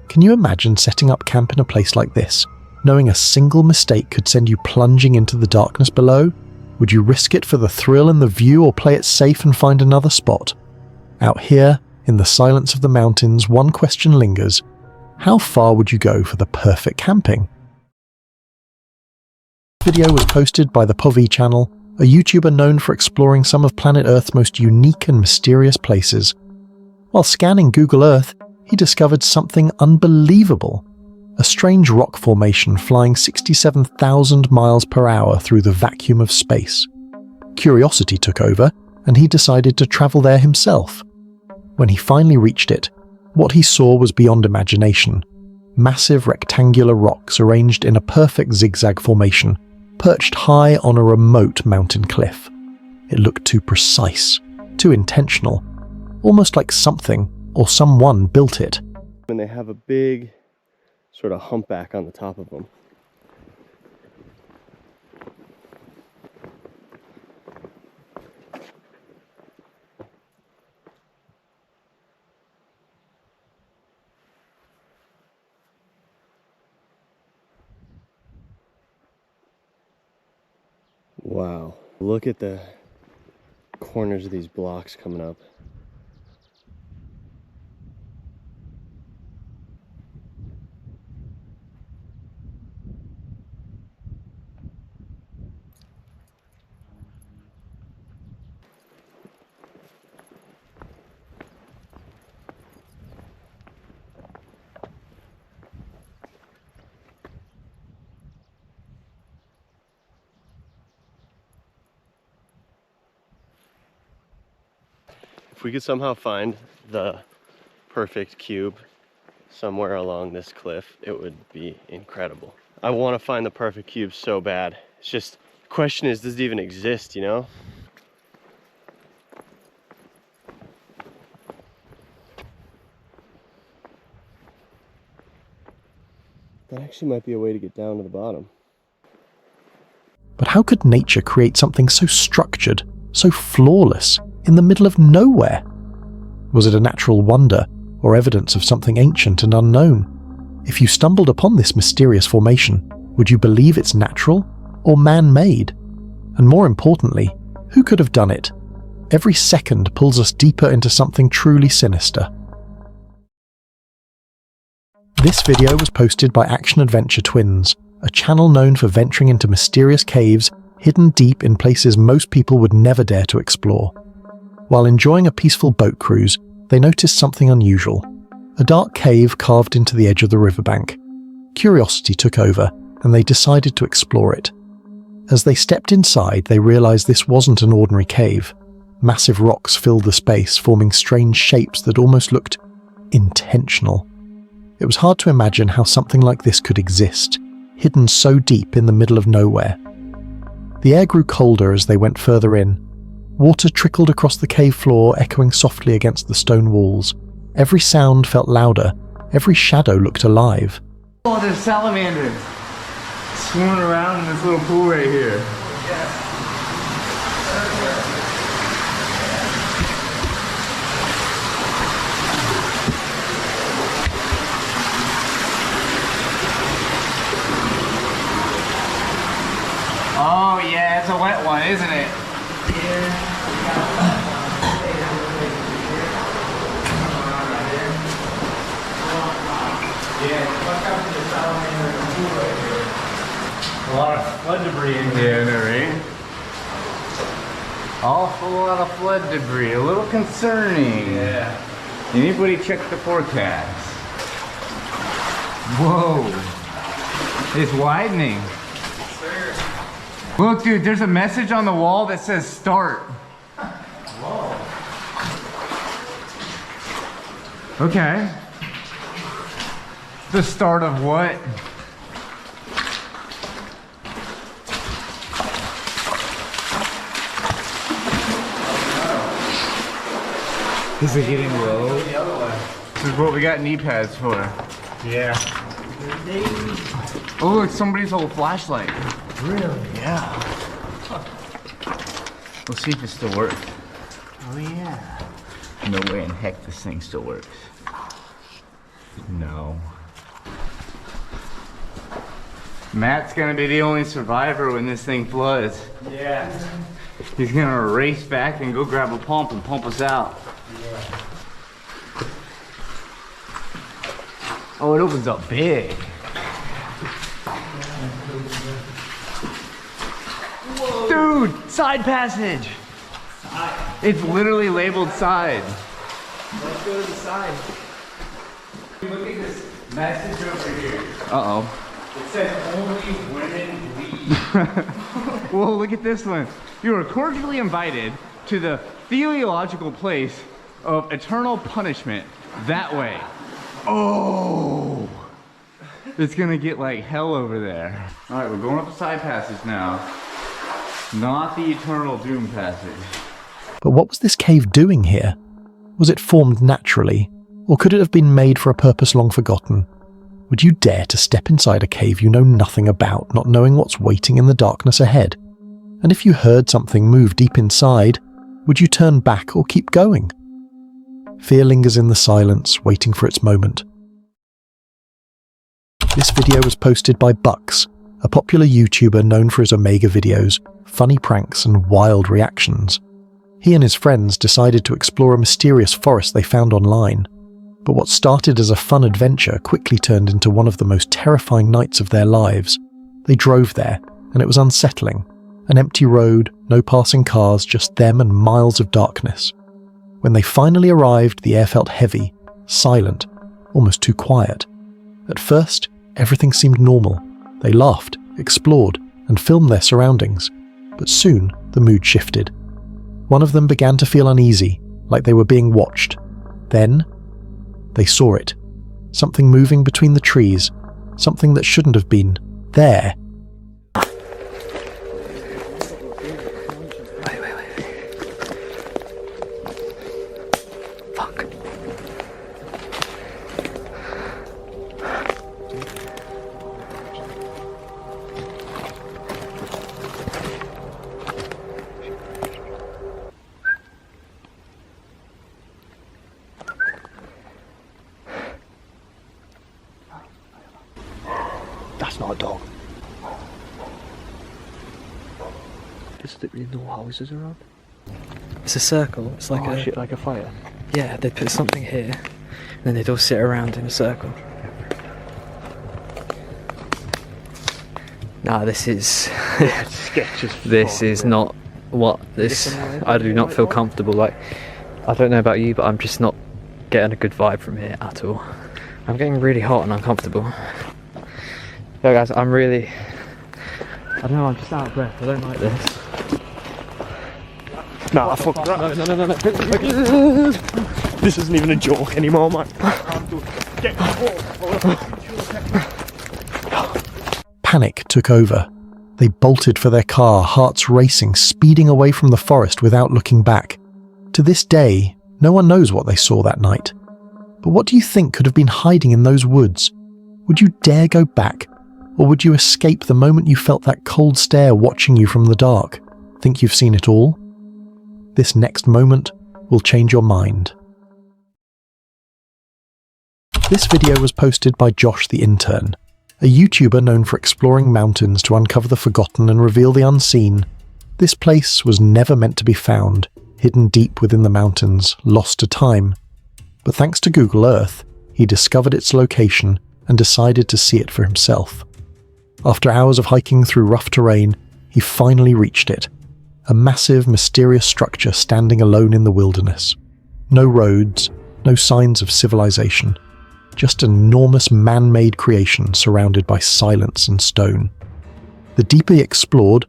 Can you imagine setting up camp in a place like this, knowing a single mistake could send you plunging into the darkness below? Would you risk it for the thrill and the view, or play it safe and find another spot? Out here, in the silence of the mountains, one question lingers. How far would you go for the perfect camping? The video was posted by the Povey channel, a YouTuber known for exploring some of planet Earth's most unique and mysterious places. While scanning Google Earth, he discovered something unbelievable. A strange rock formation flying 67,000 miles per hour through the vacuum of space. Curiosity took over, and he decided to travel there himself. When he finally reached it, what he saw was beyond imagination. Massive rectangular rocks arranged in a perfect zigzag formation, perched high on a remote mountain cliff. It looked too precise, too intentional, almost like something or someone built it. And they have a big sort of humpback on the top of them. Wow, look at the corners of these blocks coming up. If we could somehow find the perfect cube somewhere along this cliff, it would be incredible. I want to find the perfect cube so bad. It's just, the question is, does it even exist, you know? That actually might be a way to get down to the bottom. But how could nature create something so structured, so flawless, in the middle of nowhere? Was it a natural wonder, or evidence of something ancient and unknown? If you stumbled upon this mysterious formation, would you believe it's natural or man-made? And more importantly, who could have done it? Every second pulls us deeper into something truly sinister. This video was posted by Action Adventure Twins, a channel known for venturing into mysterious caves hidden deep in places most people would never dare to explore. While enjoying a peaceful boat cruise, they noticed something unusual. A dark cave carved into the edge of the riverbank. Curiosity took over, and they decided to explore it. As they stepped inside, they realized this wasn't an ordinary cave. Massive rocks filled the space, forming strange shapes that almost looked intentional. It was hard to imagine how something like this could exist, hidden so deep in the middle of nowhere. The air grew colder as they went further in. Water trickled across the cave floor, echoing softly against the stone walls. Every sound felt louder. Every shadow looked alive. Oh, there's salamanders swimming around in this little pool right here. Oh yeah, it's a wet one, isn't it? A lot of flood debris in here. Yeah, right? Awful lot of flood debris. A little concerning. Yeah. Anybody check the forecast? Whoa. It's widening. Look, dude, there's a message on the wall that says start. Whoa. Okay. The start of what? Is it getting low? The other way. This is what we got knee pads for. Yeah. Oh, look, somebody's old flashlight. Really? Yeah. We'll see if it still works. Oh yeah. No way in heck this thing still works. No. Matt's gonna be the only survivor when this thing floods. Yeah. He's gonna race back and go grab a pump and pump us out. Yeah. Oh, it opens up big. Whoa. Dude, side passage. Side. It's literally labeled side. Let's go to the side. Look at this message over here. Uh-oh. It says only women leave. Whoa, look at this one. You are cordially invited to the theological place of eternal punishment that way. Oh, it's gonna get like hell over there. All right, we're going up the side passage now. Not the eternal doom passage. But what was this cave doing here? Was it formed naturally, or could it have been made for a purpose long forgotten? Would you dare to step inside a cave you know nothing about, not knowing what's waiting in the darkness ahead? And if you heard something move deep inside, would you turn back or keep going? Fear lingers in the silence, waiting for its moment. This video was posted by Bucks, a popular YouTuber known for his Omega videos, funny pranks and wild reactions. He and his friends decided to explore a mysterious forest they found online. But what started as a fun adventure quickly turned into one of the most terrifying nights of their lives. They drove there, and it was unsettling. An empty road, no passing cars, just them and miles of darkness. When they finally arrived, the air felt heavy, silent, almost too quiet. At first, everything seemed normal. They laughed, explored, and filmed their surroundings. But soon, the mood shifted. One of them began to feel uneasy, like they were being watched. Then, they saw it. Something moving between the trees. Something that shouldn't have been there. Fuck. That's not a dog. There's literally no houses around. It's a circle. It's like a shit, like a fire. Yeah, they put something here, and then they'd all sit around in a circle. Nah, this is sketch as this fuck, is not what this. I do not feel comfortable. Like, I don't know about you, but I'm just not getting a good vibe from here at all. I'm getting really hot and uncomfortable. Yeah, guys, I don't know, I'm just out of breath. I don't like this. No, I fucked up. No. This isn't even a joke anymore, man. Panic took over. They bolted for their car, hearts racing, speeding away from the forest without looking back. To this day, no one knows what they saw that night. But what do you think could have been hiding in those woods? Would you dare go back? Or would you escape the moment you felt that cold stare watching you from the dark? Think you've seen it all? This next moment will change your mind. This video was posted by Josh the Intern, a YouTuber known for exploring mountains to uncover the forgotten and reveal the unseen. This place was never meant to be found, hidden deep within the mountains, lost to time. But thanks to Google Earth, he discovered its location and decided to see it for himself. After hours of hiking through rough terrain, he finally reached it. A massive, mysterious structure standing alone in the wilderness. No roads, no signs of civilization. Just an enormous man-made creation surrounded by silence and stone. The deeper he explored,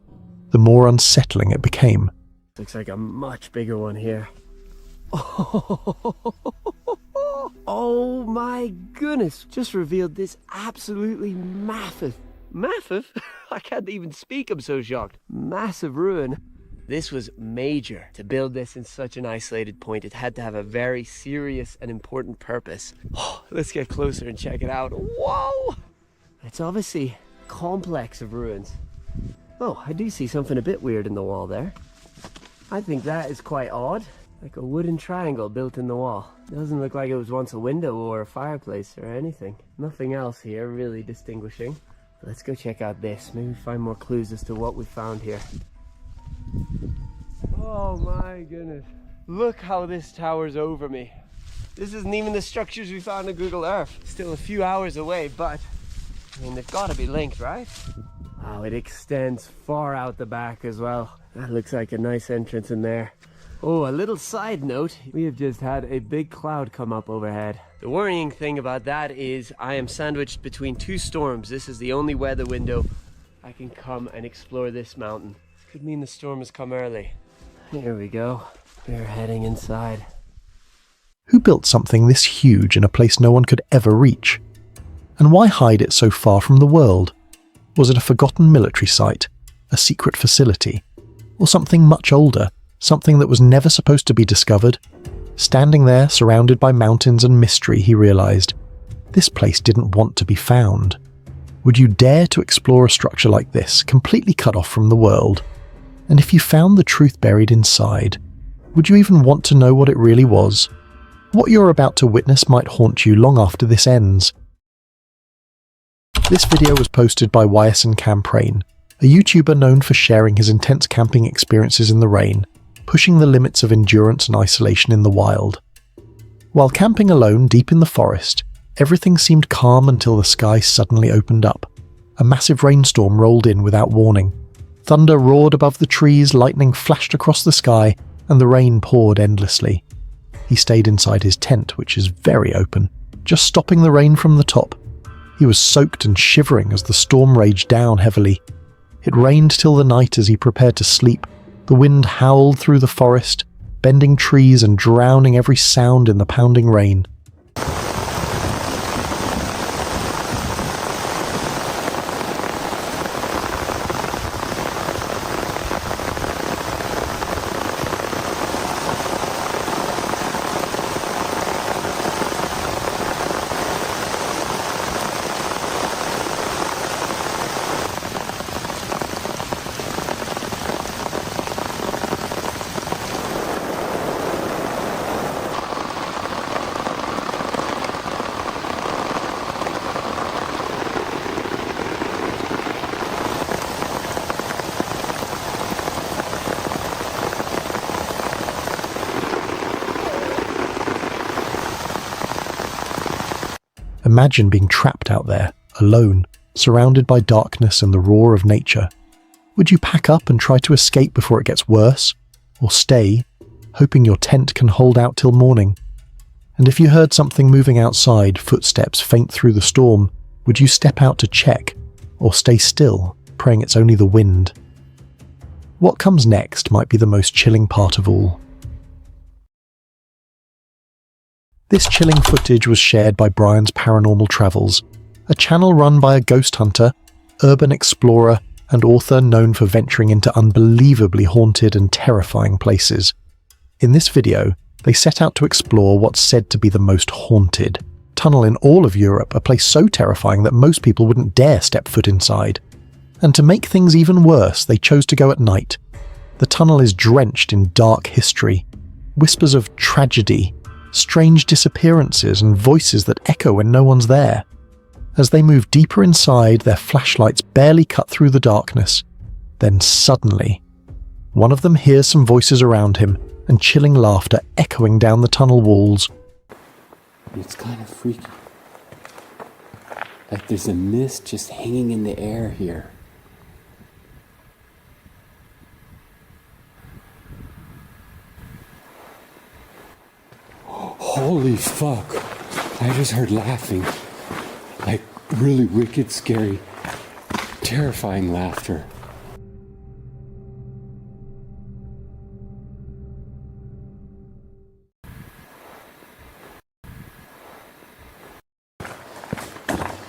the more unsettling it became. Looks like a much bigger one here. Oh my goodness! Just revealed this absolutely massive. I can't even speak, I'm so shocked. Massive ruin. This was major. To build this in such an isolated point, it had to have a very serious and important purpose. Let's get closer and check it out. Whoa! It's obviously a complex of ruins. Oh, I do see something a bit weird in the wall there. I think that is quite odd. Like a wooden triangle built in the wall. Doesn't look like it was once a window or a fireplace or anything. Nothing else here really distinguishing. Let's go check out this. Maybe find more clues as to what we found here. Oh my goodness. Look how this towers over me. This isn't even the structures we found on Google Earth. Still a few hours away, but I mean, they've got to be linked, right? Wow, it extends far out the back as well. That looks like a nice entrance in there. Oh, a little side note. We have just had a big cloud come up overhead. The worrying thing about that is I am sandwiched between two storms. This is the only weather window I can come and explore this mountain. Could mean the storm has come early. Here we go. We're heading inside. Who built something this huge in a place no one could ever reach? And why hide it so far from the world? Was it a forgotten military site, a secret facility, or something much older, something that was never supposed to be discovered? Standing there, surrounded by mountains and mystery, he realized, this place didn't want to be found. Would you dare to explore a structure like this, completely cut off from the world? And if you found the truth buried inside, would you even want to know what it really was? What you're about to witness might haunt you long after this ends. This video was posted by YSN Campgraund, a YouTuber known for sharing his intense camping experiences in the rain, pushing the limits of endurance and isolation in the wild. While camping alone deep in the forest, everything seemed calm until the sky suddenly opened up. A massive rainstorm rolled in without warning. Thunder roared above the trees, lightning flashed across the sky, and the rain poured endlessly. He stayed inside his tent, which is very open, just stopping the rain from the top. He was soaked and shivering as the storm raged down heavily. It rained till the night as he prepared to sleep. The wind howled through the forest, bending trees and drowning every sound in the pounding rain. Imagine being trapped out there, alone, surrounded by darkness and the roar of nature. Would you pack up and try to escape before it gets worse? Or stay, hoping your tent can hold out till morning? And if you heard something moving outside, footsteps faint through the storm, would you step out to check, or stay still, praying it's only the wind? What comes next might be the most chilling part of all. This chilling footage was shared by Brian's Paranormal Travels, a channel run by a ghost hunter, urban explorer, and author known for venturing into unbelievably haunted and terrifying places. In this video, they set out to explore what's said to be the most haunted tunnel in all of Europe, a place so terrifying that most people wouldn't dare step foot inside. And to make things even worse, they chose to go at night. The tunnel is drenched in dark history, whispers of tragedy, strange disappearances, and voices that echo when no one's there. As they move deeper inside, their flashlights barely cut through the darkness. Then suddenly, one of them hears some voices around him and chilling laughter echoing down the tunnel walls. It's kind of freaky. Like there's a mist just hanging in the air here. Holy fuck. I just heard laughing. Like really wicked, scary, terrifying laughter.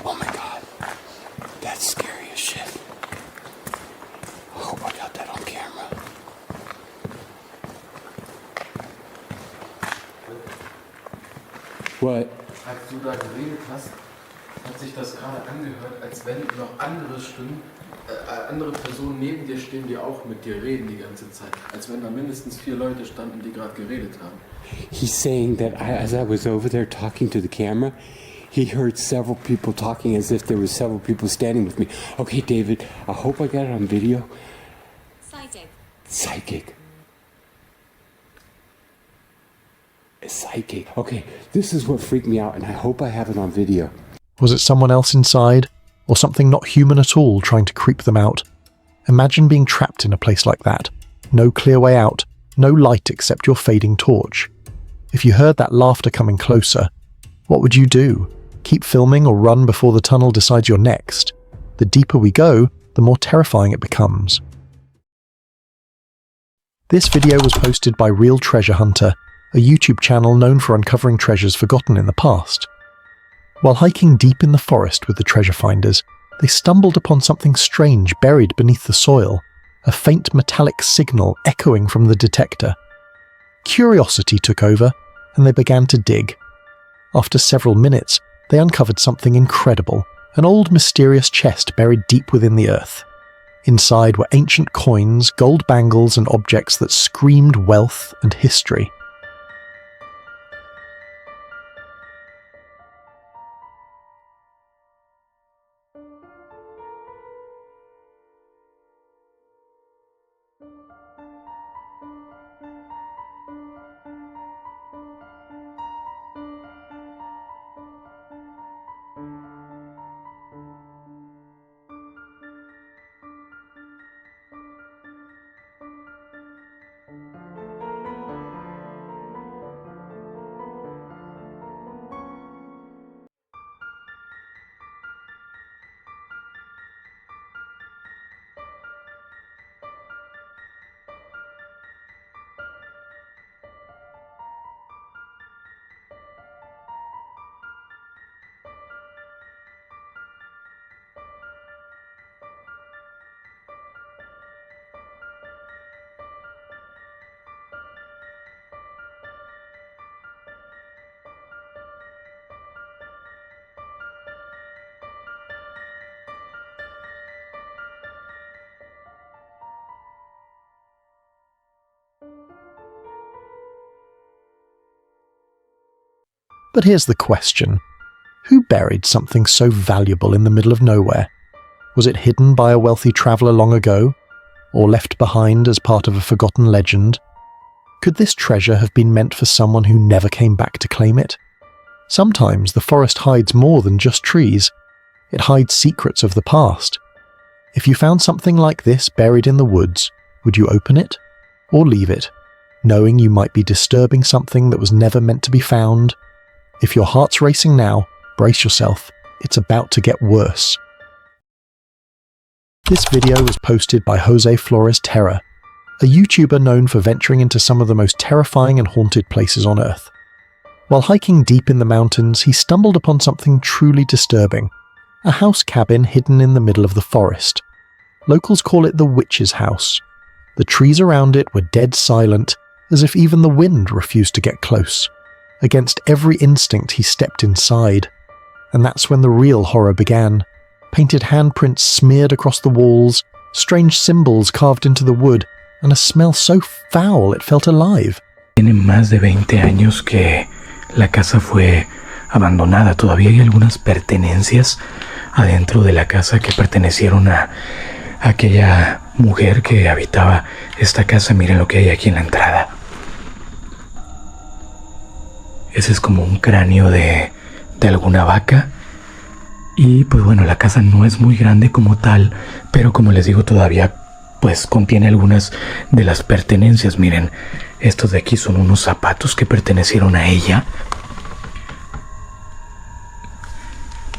Oh my god. That's scary as shit. I hope I got that on camera. What? Als du da geredet hast, hat sich das gerade angehört, als wenn noch andere Stimmen, andere Personen neben dir stehen, die auch mit dir reden die ganze Zeit. Als wenn da mindestens 4 Leute standen, die gerade geredet haben. He's saying that as I was over there talking to the camera, he heard several people talking as if there were several people standing with me. Okay, David, I hope I got it on video. Psychic. Psychic. Okay, this is what freaked me out, and I hope I have it on video. Was it someone else inside, or something not human at all trying to creep them out? Imagine being trapped in a place like that. No clear way out, no light except your fading torch. If you heard that laughter coming closer, what would you do? Keep filming or run before the tunnel decides you're next? The deeper we go, the more terrifying it becomes. This video was posted by Real Treasure Hunter, a YouTube channel known for uncovering treasures forgotten in the past. While hiking deep in the forest with the treasure finders, they stumbled upon something strange buried beneath the soil, a faint metallic signal echoing from the detector. Curiosity took over, and they began to dig. After several minutes, they uncovered something incredible, an old mysterious chest buried deep within the earth. Inside were ancient coins, gold bangles, and objects that screamed wealth and history. But here's the question. Who buried something so valuable in the middle of nowhere? Was it hidden by a wealthy traveller long ago? Or left behind as part of a forgotten legend? Could this treasure have been meant for someone who never came back to claim it? Sometimes the forest hides more than just trees. It hides secrets of the past. If you found something like this buried in the woods, would you open it? Or leave it, knowing you might be disturbing something that was never meant to be found? If your heart's racing now, brace yourself. It's about to get worse. This video was posted by Jose Flores Terra, a YouTuber known for venturing into some of the most terrifying and haunted places on Earth. While hiking deep in the mountains, he stumbled upon something truly disturbing. A house cabin hidden in the middle of the forest. Locals call it the Witch's House. The trees around it were dead silent, as if even the wind refused to get close. Against every instinct, he stepped inside. And that's when the real horror began. Painted handprints smeared across the walls, strange symbols carved into the wood, and a smell so foul it felt alive. Tiene más de 20 años que la casa fue abandonada. Todavía hay algunas pertenencias adentro de la casa que pertenecieron a aquella mujer que habitaba esta casa. Miren lo que hay aquí en la entrada. Ese es como un cráneo de alguna vaca. Y pues bueno, la casa no es muy grande como tal, pero como les digo, todavía pues contiene algunas de las pertenencias. Miren, estos de aquí son unos zapatos que pertenecieron a ella.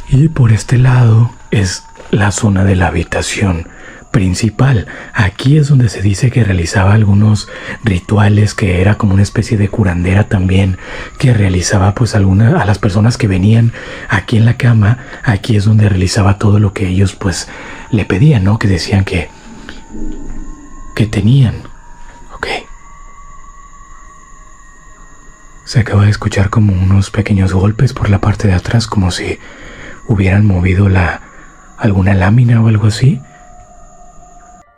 Y por este lado es la zona de la habitación principal. Aquí es donde se dice que realizaba algunos rituales, que era como una especie de curandera también, que realizaba pues a las personas que venían aquí en la cama. Aquí es donde realizaba todo lo que ellos pues le pedían, ¿no? Que decían que tenían. Ok. Se acaba de escuchar como unos pequeños golpes por la parte de atrás, como si hubieran movido alguna lámina o algo así.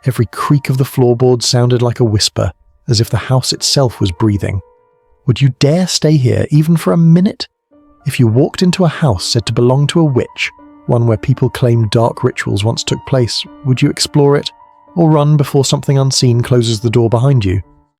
Every creak of the floorboards sounded like a whisper, as if the house itself was breathing. Would you dare stay here even for a minute? If you walked into a house said to belong to a witch, one where people claimed dark rituals once took place, would you explore it, or run before something unseen closes the door behind you?